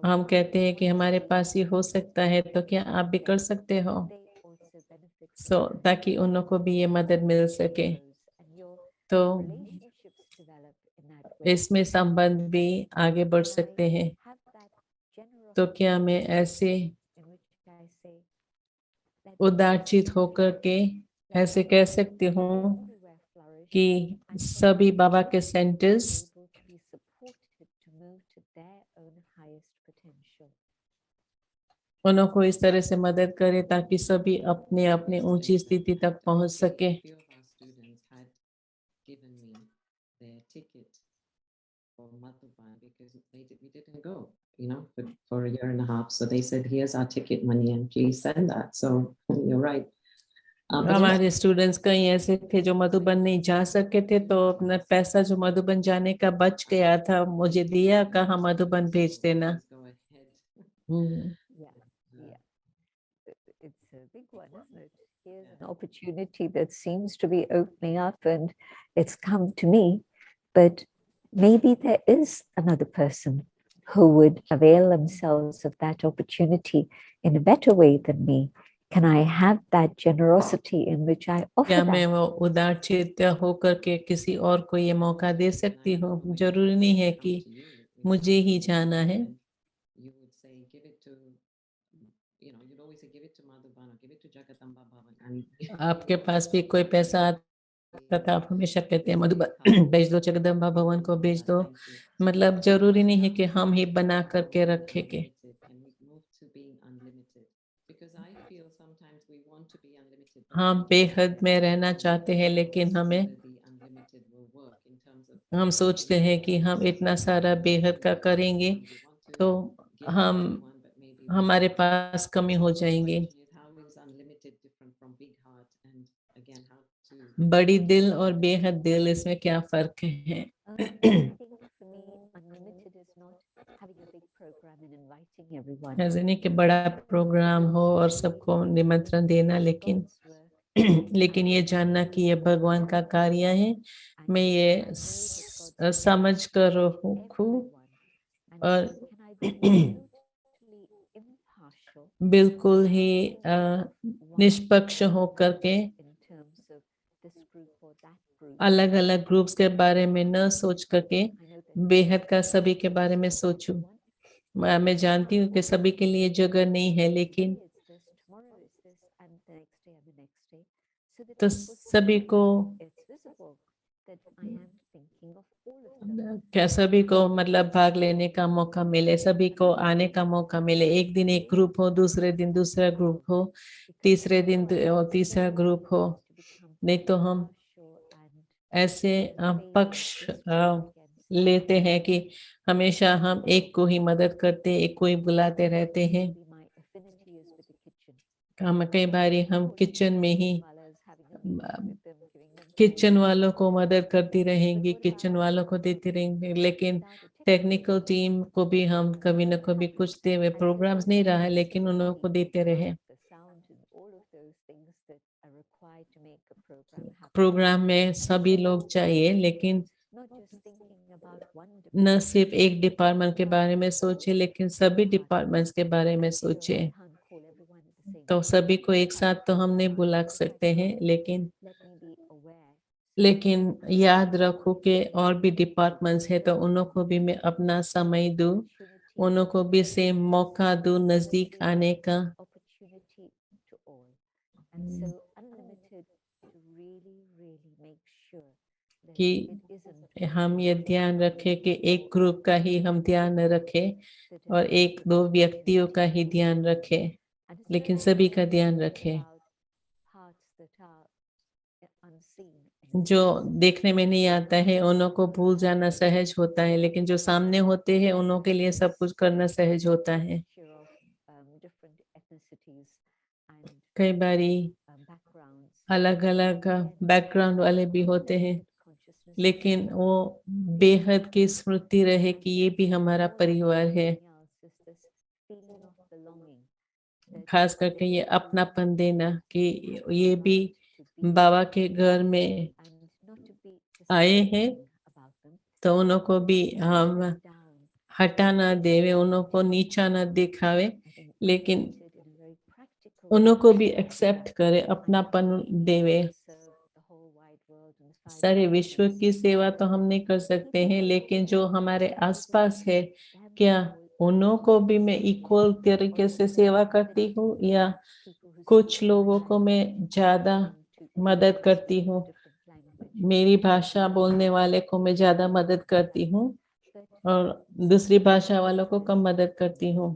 हम कहते हैं कि हमारे पास ये हो सकता है, तो क्या आप भी कर सकते हो? ताकि उन लोगों को भी ये मदद मिल सके। तो इसमें संबंध भी आगे बढ़ सकते हैं। तो क्या मैं ऐसे उदारचित होकर के ऐसे कह सकती हूँ कि सभी बाबा के सेंटर्स उन्हों को इस तरह से मदद करे ताकि सभी अपने अपने ऊंची स्थिति तक पहुंच सके।
For a year and a half, so they said, "Here's our ticket money, and please send that." So you're right.
हमारे स्टूडेंट्स कई ऐसे थे जो मधुबन नहीं जा सके थे, तो अपना पैसा जो मधुबन जाने का बच गया था मुझे दिया, कहा मधुबन भेज देना।
It's a big one, isn't it? Here's an opportunity that seems to be opening up, and it's come to me, but maybe there is another person who would avail themselves of that opportunity in a better way than me. Can I have that generosity in which I offer
क्या
that?
मैं वो उदारचित होकर के किसी और को ये मौका दे सकती हूँ? जरूरी नहीं है कि मुझे ही जाना है। आपके पास भी कोई पैसा आता था, आप हमेशा कहते हैं मधुबन भेज दो, जगदम्बा भवन को भेज दो। मतलब जरूरी नहीं है कि हम ही बना करके रखेंगे। हम बेहद में रहना चाहते हैं, लेकिन हम सोचते हैं कि हम इतना सारा बेहद का करेंगे तो हमारे पास कमी हो जाएंगे। बड़ी दिल और बेहद दिल, इसमें क्या फर्क है? ऐसे नहीं कि बड़ा प्रोग्राम हो और सबको निमंत्रण देना, लेकिन ये जानना कि ये भगवान का कार्य है। मैं ये समझ कर हूँ और बिल्कुल ही निष्पक्ष होकर के अलग अलग ग्रुप्स के बारे में न सोच करके बेहद का सभी के बारे में सोचूं। मैं जानती हूँ कि सभी के लिए जगह नहीं है, लेकिन तो सभी को क्या सभी को मतलब भाग लेने का मौका मिले, सभी को आने का मौका मिले। एक दिन एक ग्रुप हो, दूसरे दिन दूसरा ग्रुप हो, तीसरे दिन तीसरा ग्रुप हो। नहीं तो हम ऐसे लेते हैं कि हमेशा हम एक को ही मदद करते, एक को ही बुलाते रहते हैं।
maybe my affinity is with the kitchen.
हम कई बारी हम
Of course,
किचन में ही
Walas, having a meeting with them, giving them
kitchen
food.
वालों को मदद करती रहेंगी,
what
किचन
Baba
वालों
said
को
was,
देती रहेंगे, लेकिन
without a technical
technical
team,
team को भी हम कभी न कभी कुछ दे हुए
And so
प्रोग्राम्स
when
नहीं
we
रहा है,
use
लेकिन
the
उन लोगों को
body,
देते
the
रहे।
light, the sound, and all of those things that are required to make a program happen.
Program में सभी लोग चाहिए, लेकिन
Not just thinking about one
न
department,
सिर्फ एक डिपार्टमेंट के बारे में सोचे, लेकिन सभी डिपार्टमेंट्स के बारे में
sure, I
सोचे।
can't call everyone at the same
तो
time.
सभी को एक साथ तो हम नहीं बुला सकते हैं, लेकिन लेकिन याद रखो कि और भी डिपार्टमेंट्स है, तो उन लोग को भी मैं अपना समय दूं, उन लोग को भी सेम मौका दूं नजदीक आने का।
opportunity to all. And so unlimited to really make sure that
कि
it isn't
हम ये ध्यान रखें कि एक ग्रुप का ही हम ध्यान न रखें
that it
और
is
एक दो व्यक्तियों का ही ध्यान रखें,
and it's
लेकिन
not
सभी का
just
ध्यान
thinking
रखें।
about parts that are unseen and
जो देखने में नहीं आता है उन लोगों को भूल जाना सहज होता है, लेकिन जो सामने होते हैं उन लोगों के लिए सब कुछ करना सहज होता है।
mixture of different ethnicities and
कई बारी
backgrounds.
अलग अलग बैकग्राउंड वाले भी होते हैं,
Consciousness
लेकिन वो बेहद की स्मृति रहे कि ये भी हमारा परिवार है।
else is this feeling of belonging that
खास करके ये अपनापन देना कि ये भी बाबा के घर में
and not to be
आए हैं,
about them,
तो उन लोगों को भी हम
down.
हटा ना देवे, उन लोगों को नीचा ना दिखावे,
I think
लेकिन
unlimited in a very practical
उन
way.
लोगों को भी एक्सेप्ट करे, अपनापन देवे।
Serve the whole wide world and the 5
सारे
billion
विश्व की सेवा तो हम नहीं कर सकते हैं, लेकिन जो हमारे आसपास है, क्या उन्हों को भी मैं इक्वल तरीके से सेवा करती हूँ या
people who
कुछ लोगों को मैं ज्यादा मदद करती हूँ, मेरी भाषा बोलने वाले को मैं ज्यादा मदद करती हूँ और दूसरी भाषा वालों को कम मदद करती हूँ।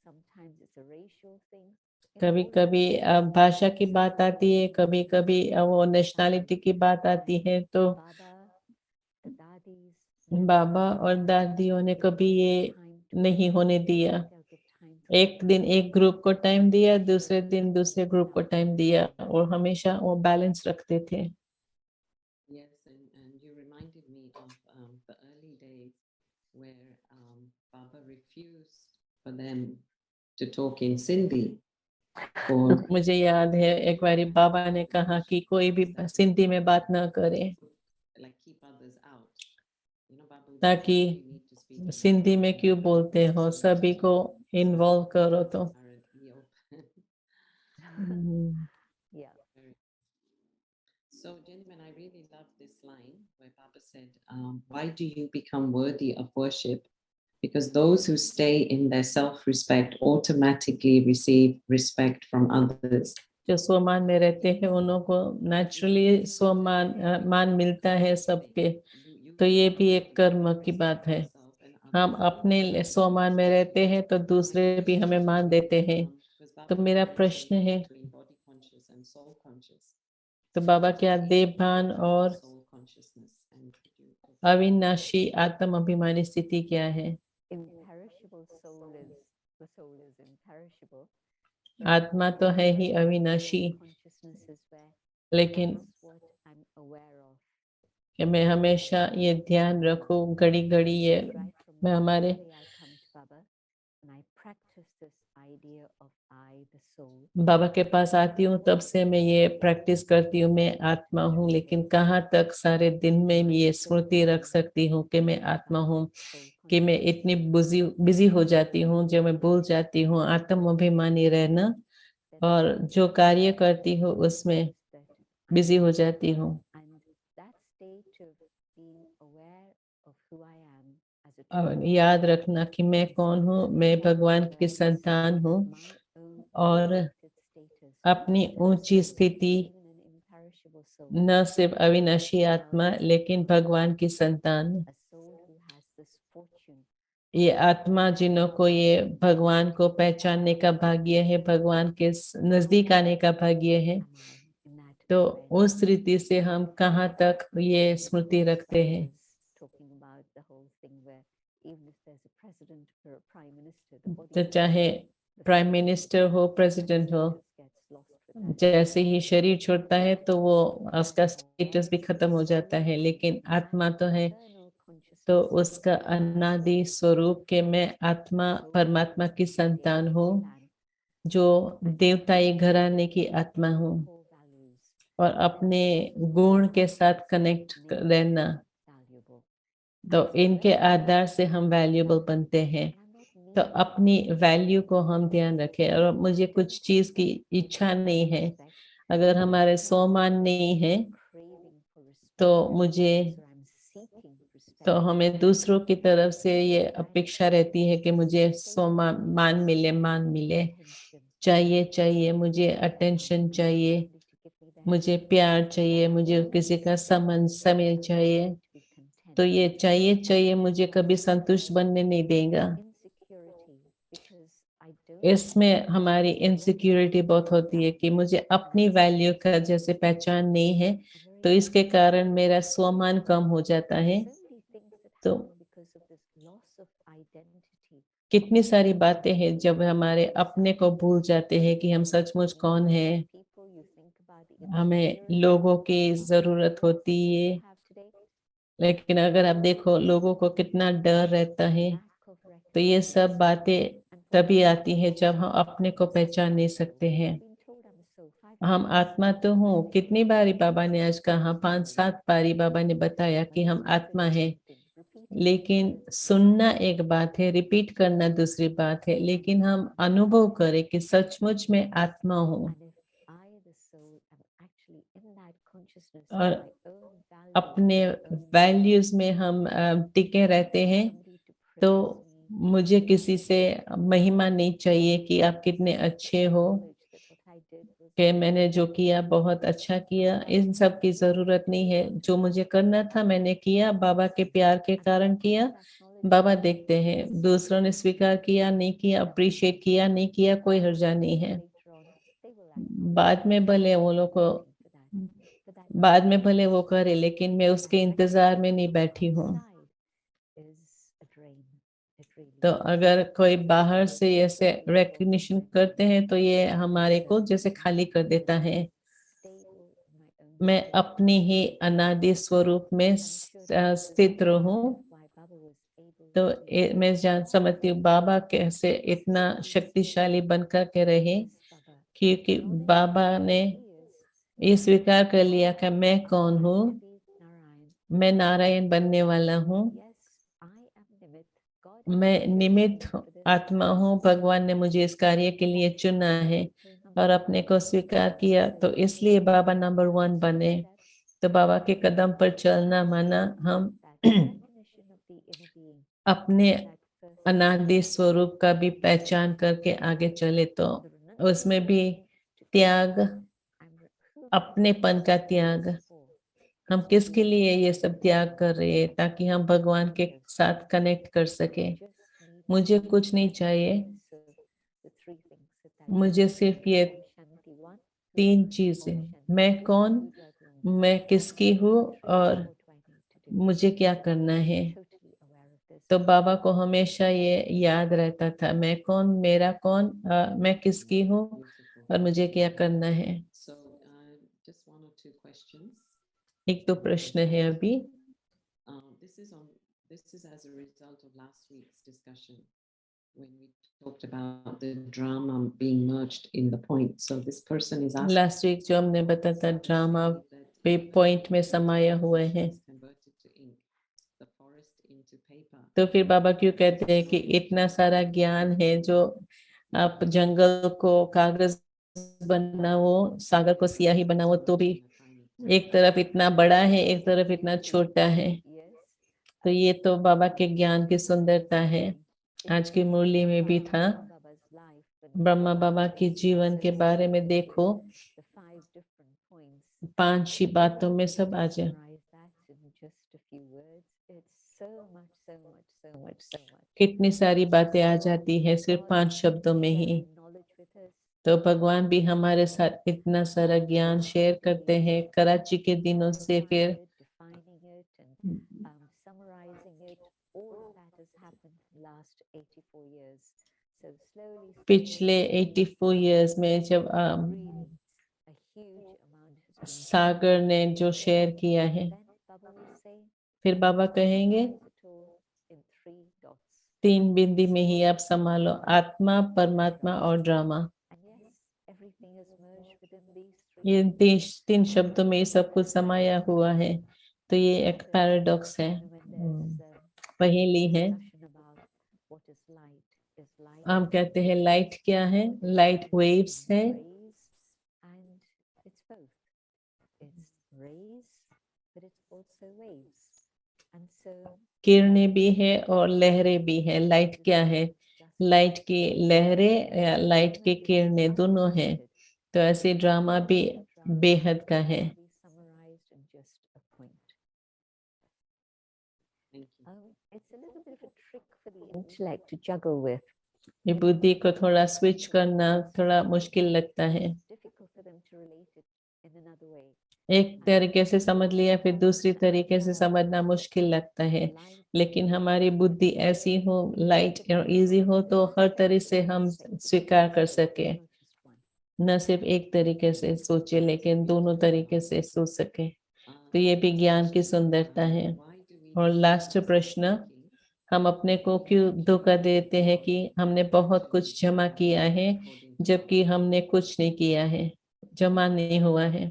sometimes it's a racial thing.
कभी कभी भाषा की बात आती है, कभी कभी वो नेशनैलिटी की बात आती है, तो
Baba, the dadis,
बाबा और दादियों ने कभी ये नहीं होने दिया।
they'll give time to
एक दिन एक ग्रुप को टाइम दिया, दूसरे दिन दूसरे ग्रुप को टाइम दिया, और हमेशा वो बैलेंस रखते थे।
Yes, and you reminded me of the early days where Baba refused for them to talk in Sindhi. For
मुझे याद है एक बारी बाबा ने कहा कि कोई भी सिंधी में बात ना करे,
like keep others out. You know, Baba would say,
ताकि
"Why do you need to speak in
Sindhi में
Hindi?
क्यों बोलते हो, सभी को इन्वॉल्व करो। तो
Currently open."
yeah.
So, gentlemen, I really love this line where Baba said, "Why do you become worthy of worship? Because those who stay in their self-respect automatically receive respect from others."
जो स्वमान में रहते हैं उन्हों को naturally स्वमान मान मिलता है सबके, तो ये भी एक कर्म की बात है। हम अपने स्वमान में रहते हैं तो दूसरे भी हमें मान देते हैं। तो मेरा प्रश्न है, तो बाबा क्या देव भान और अविनाशी आत्म अभिमानी स्थिति क्या है?
Imperishable soul is, the soul is imperishable.
आत्मा तो है ही अविनाशी,
Consciousness is where
लेकिन
that's what I'm aware of.
कि मैं हमेशा ये ध्यान रखूं, घड़ी घड़ी ये
Right from
मैं
the
हमारे
day I come to Baba and I practice this idea of I, the soul.
बाबा के पास आती हूँ तब से मैं ये प्रैक्टिस करती हूँ, मैं आत्मा हूँ, लेकिन कहाँ तक सारे दिन में ये स्मृति रख सकती हूँ कि मैं आत्मा हूँ, कि मैं इतनी बिजी हो जाती हूँ जो मैं भूल जाती हूँ आत्म अभिमानी रहना, और जो कार्य करती हूँ उसमें बिजी हो जाती हूँ।
And that state of being aware of who I am as a
और
child,
याद रखना कि मैं कौन हूँ, मैं भगवान की संतान हूँ और अपनी ऊंची स्थिति, न सिर्फ अविनाशी आत्मा लेकिन भगवान की संतान,
a soul who has this fortune
ये आत्मा जिन्हों को ये भगवान को पहचानने का भाग्य है, भगवान के नजदीक आने का भाग्य है,
in that
तो उस रीति से हम कहाँ तक ये स्मृति रखते हैं।
talking about the even if there's a president or a prime minister, the body
तो
goes
चाहे
away, the
prime
soul
minister हो, प्रेसिडेंट हो,
gets lost with that.
जैसे ही शरीर छोड़ता है तो वो उसका स्टेटस भी खत्म हो जाता है, लेकिन आत्मा तो है,
Eternal
तो
consciousness
उसका अनादि स्वरूप के मैं आत्मा परमात्मा की संतान हूँ, जो देवताई घराने की आत्मा हूँ,
core values
और अपने गुण के साथ कनेक्ट रहना,
valuable.
तो इनके आधार से हम वैल्यूएबल बनते हैं। तो अपनी वैल्यू को हम ध्यान रखें, और मुझे कुछ चीज की इच्छा नहीं है। अगर हमारे सम्मान नहीं है तो मुझे, तो हमें दूसरों की तरफ से ये अपेक्षा रहती है कि मुझे सम्मान मिले, मान मिले, चाहिए, मुझे अटेंशन चाहिए, मुझे प्यार चाहिए, मुझे किसी का समय चाहिए। तो ये चाहिए मुझे कभी संतुष्ट बनने नहीं देगा। इसमें हमारी इनसिक्योरिटी बहुत होती है कि मुझे अपनी वैल्यू का जैसे पहचान नहीं है, तो इसके कारण मेरा सम्मान कम हो जाता है। तो कितनी सारी बातें हैं जब हमारे अपने को भूल जाते हैं कि हम सचमुच कौन है, हमें लोगों की जरूरत होती है। लेकिन अगर आप देखो लोगों को कितना डर रहता है, तो ये सब बातें तभी आती है जब हम अपने को पहचान नहीं सकते हैं। हम आत्मा तो हूँ, कितनी बारी बाबा ने आज कहा, 5-7 बारी बाबा ने बताया कि हम आत्मा है। लेकिन सुनना एक बात है, रिपीट करना दूसरी बात है, लेकिन हम अनुभव करें कि सचमुच में आत्मा हूँ और अपने वैल्यूज में हम टिके रहते हैं। तो मुझे किसी से महिमा नहीं चाहिए कि आप कितने अच्छे हो, कि मैंने जो किया बहुत अच्छा किया, इन सब की जरूरत नहीं है। जो मुझे करना था मैंने किया, बाबा के प्यार के कारण किया। बाबा देखते हैं दूसरों ने स्वीकार किया नहीं किया, अप्रिशिएट किया नहीं किया, कोई हर्जा नहीं है। बाद में भले वो लोग को, बाद में भले वो करे, लेकिन मैं उसके इंतजार में नहीं बैठी हूँ। तो अगर कोई बाहर से ऐसे रिकग्निशन करते हैं तो ये हमारे को जैसे खाली कर देता है। मैं अपनी ही अनादि स्वरूप में स्थित रहूं। तो मैं जान समझती हूँ बाबा कैसे इतना शक्तिशाली बनकर के रहे, क्योंकि बाबा ने ये स्वीकार कर लिया कि मैं कौन हूँ, मैं नारायण बनने वाला हूँ, मैं निमित्त आत्मा हूँ, भगवान ने मुझे इस कार्य के लिए चुना है और अपने को स्वीकार किया, तो इसलिए बाबा नंबर 1 बने। तो बाबा के कदम पर चलना माना हम अपने अनादि स्वरूप का भी पहचान करके आगे चले। तो उसमें भी त्याग, अपनेपन का त्याग, हम किसके लिए ये सब त्याग कर रहे हैं, ताकि हम भगवान के साथ कनेक्ट कर सके। मुझे कुछ नहीं चाहिए, मुझे सिर्फ ये 3 चीजें, मैं कौन, मैं किसकी हूँ और मुझे क्या करना है। तो बाबा को हमेशा ये याद रहता था, मैं कौन, मेरा कौन, मैं किसकी हूँ और मुझे क्या करना है। एक तो प्रश्न है अभी।
This is as a result of last week's discussion when we talked about the drama being merged in the point. So this person is asking,
last week जो हमने बताया था ड्रामा पे पॉइंट में समाया हुए हैं, तो फिर बाबा क्यों कहते हैं कि इतना सारा ज्ञान है, जो आप जंगल को कागज बनाओ, सागर को सियाही बनाओ, तो भी एक तरफ इतना बड़ा है, एक तरफ इतना छोटा है। तो ये तो बाबा के ज्ञान की सुंदरता है। आज की मुरली में भी था, ब्रह्मा बाबा के जीवन के बारे में देखो, 5 ही बातों में सब आ जाए। कितनी सारी बातें आ जाती है सिर्फ 5 शब्दों में ही। तो भगवान भी हमारे साथ इतना सारा ज्ञान शेयर करते हैं कराची के दिनों से। फिर
happened in the last 84 years. So slowly,
पिछले 84 years में जब
really a huge amount has been
सागर ने जो शेयर किया है,
Then Baba will say,
फिर बाबा कहेंगे
"Use it all in 3 dots."
3 बिंदी में ही आप संभालो, आत्मा, परमात्मा और drama.
And yes, everything is merged within these 3.
ये 3 शब्दों में ही सब कुछ समाया हुआ है, तो ये एक पैराडॉक्स है, पहेली है।
Discussion about what is light. Is light
हम कहते हैं लाइट क्या है, लाइट वेव्स है,
rays, and it's both. It's rays, but it's also waves. And so
किरणें भी है और लहरें भी है। लाइट क्या है, लाइट की लहरें या लाइट की किरणें दोनों हैं, तो ऐसे ड्रामा भी बेहद का है।
be summarized in just a point. It's a little bit of a trick for the intellect to juggle with.
ये बुद्धि को थोड़ा स्विच करना थोड़ा मुश्किल लगता है,
It's difficult for them to relate it in another way.
एक तरीके से समझ लिया फिर दूसरी तरीके से समझना मुश्किल लगता है, लेकिन हमारी बुद्धि ऐसी हो, लाइट और इजी हो, तो हर तरह से हम स्वीकार कर सके, न सिर्फ एक तरीके से सोचे लेकिन दोनों तरीके से सोच सके, तो ये भी ज्ञान की सुंदरता है। और लास्ट प्रश्न, हम अपने को क्यों धोखा देते हैं कि हमने बहुत कुछ जमा किया है जबकि हमने कुछ नहीं किया है, जमा नहीं हुआ है।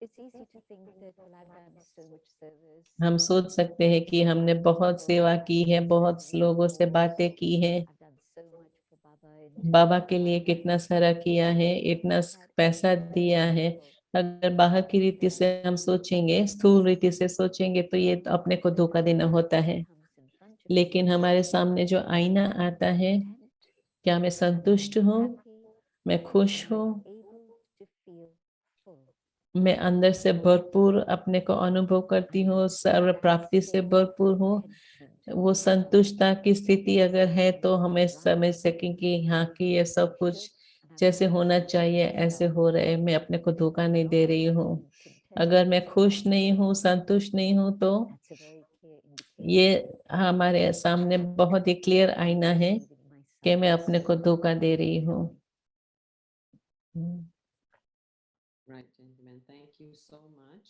It's easy to think that, well, I've done so much service.
हम सोच सकते हैं कि हमने बहुत सेवा की है, बहुत लोगों से बातें की है,
I've done so much for Baba in
बाबा के लिए कितना सारा किया है, इतना पैसा दिया है। अगर बाहर की रीति से हम सोचेंगे, स्थूल रीति से सोचेंगे, तो ये तो अपने को धोखा देना होता है।
comes in front of
लेकिन हमारे सामने जो आईना आता है, क्या मैं संतुष्ट हूँ, मैं खुश हूँ,
able to feel full.
मैं अंदर से भरपूर अपने को अनुभव करती हूँ, सर्व प्राप्ति से भरपूर हूँ, वो संतुष्टता की स्थिति अगर है तो हमें समझ सकें कि हाँ कि ये सब कुछ जैसे होना चाहिए ऐसे हो रहे, मैं अपने को धोखा नहीं दे रही हूँ। अगर मैं खुश नहीं हूँ, संतुष्ट नहीं हूँ, तो
That's a very clear indication
ये हमारे सामने बहुत ही क्लियर आईना है
of myself.
कि मैं अपने को धोखा दे रही हूँ।
Right, gentlemen, thank you so much.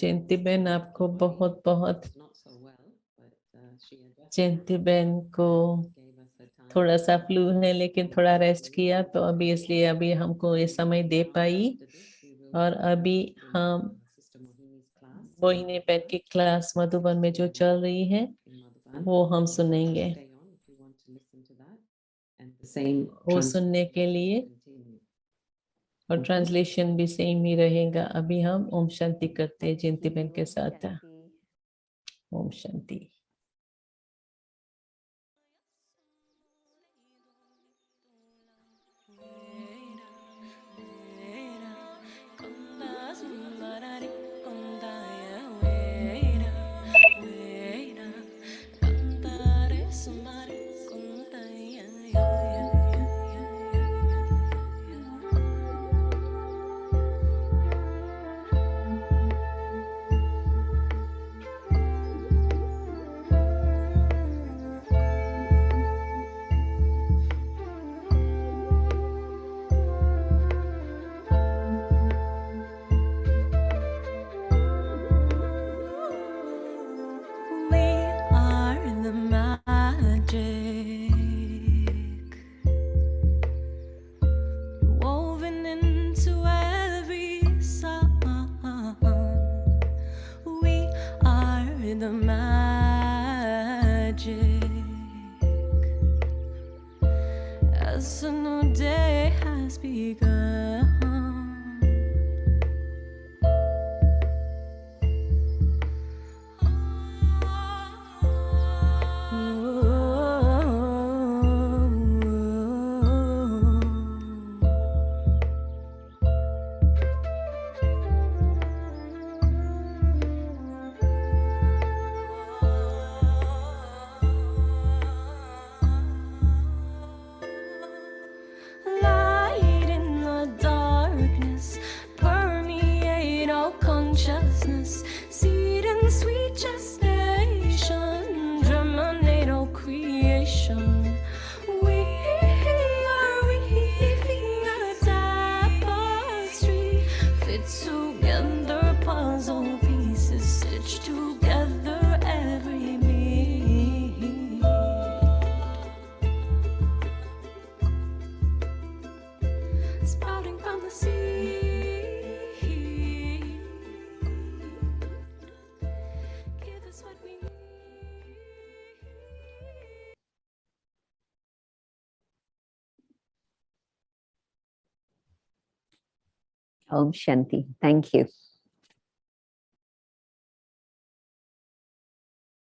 जयंती बहन आपको बहुत बहुत,
Not so well, but she adjusted,
जयंती बहन को
gave us the time.
थोड़ा सा फ्लू है लेकिन थोड़ा रेस्ट किया, तो अभी इसलिए अभी हमको ये समय दे पाई। और अभी हम मोहिनी बहन की क्लास मधुबन में जो चल रही है वो हम सुनेंगे, वो सुनने के लिए, और ट्रांसलेशन भी सेम ही रहेगा। अभी हम ओम शांति करते हैं जयंती बहन के साथ। Om Shanti.
We are the magic woven into every song. We are the magic as a new day has begun. Light in the dark. stitch together every beat. Sprouting from the seed, give us what we need.
Om Shanti. Thank you.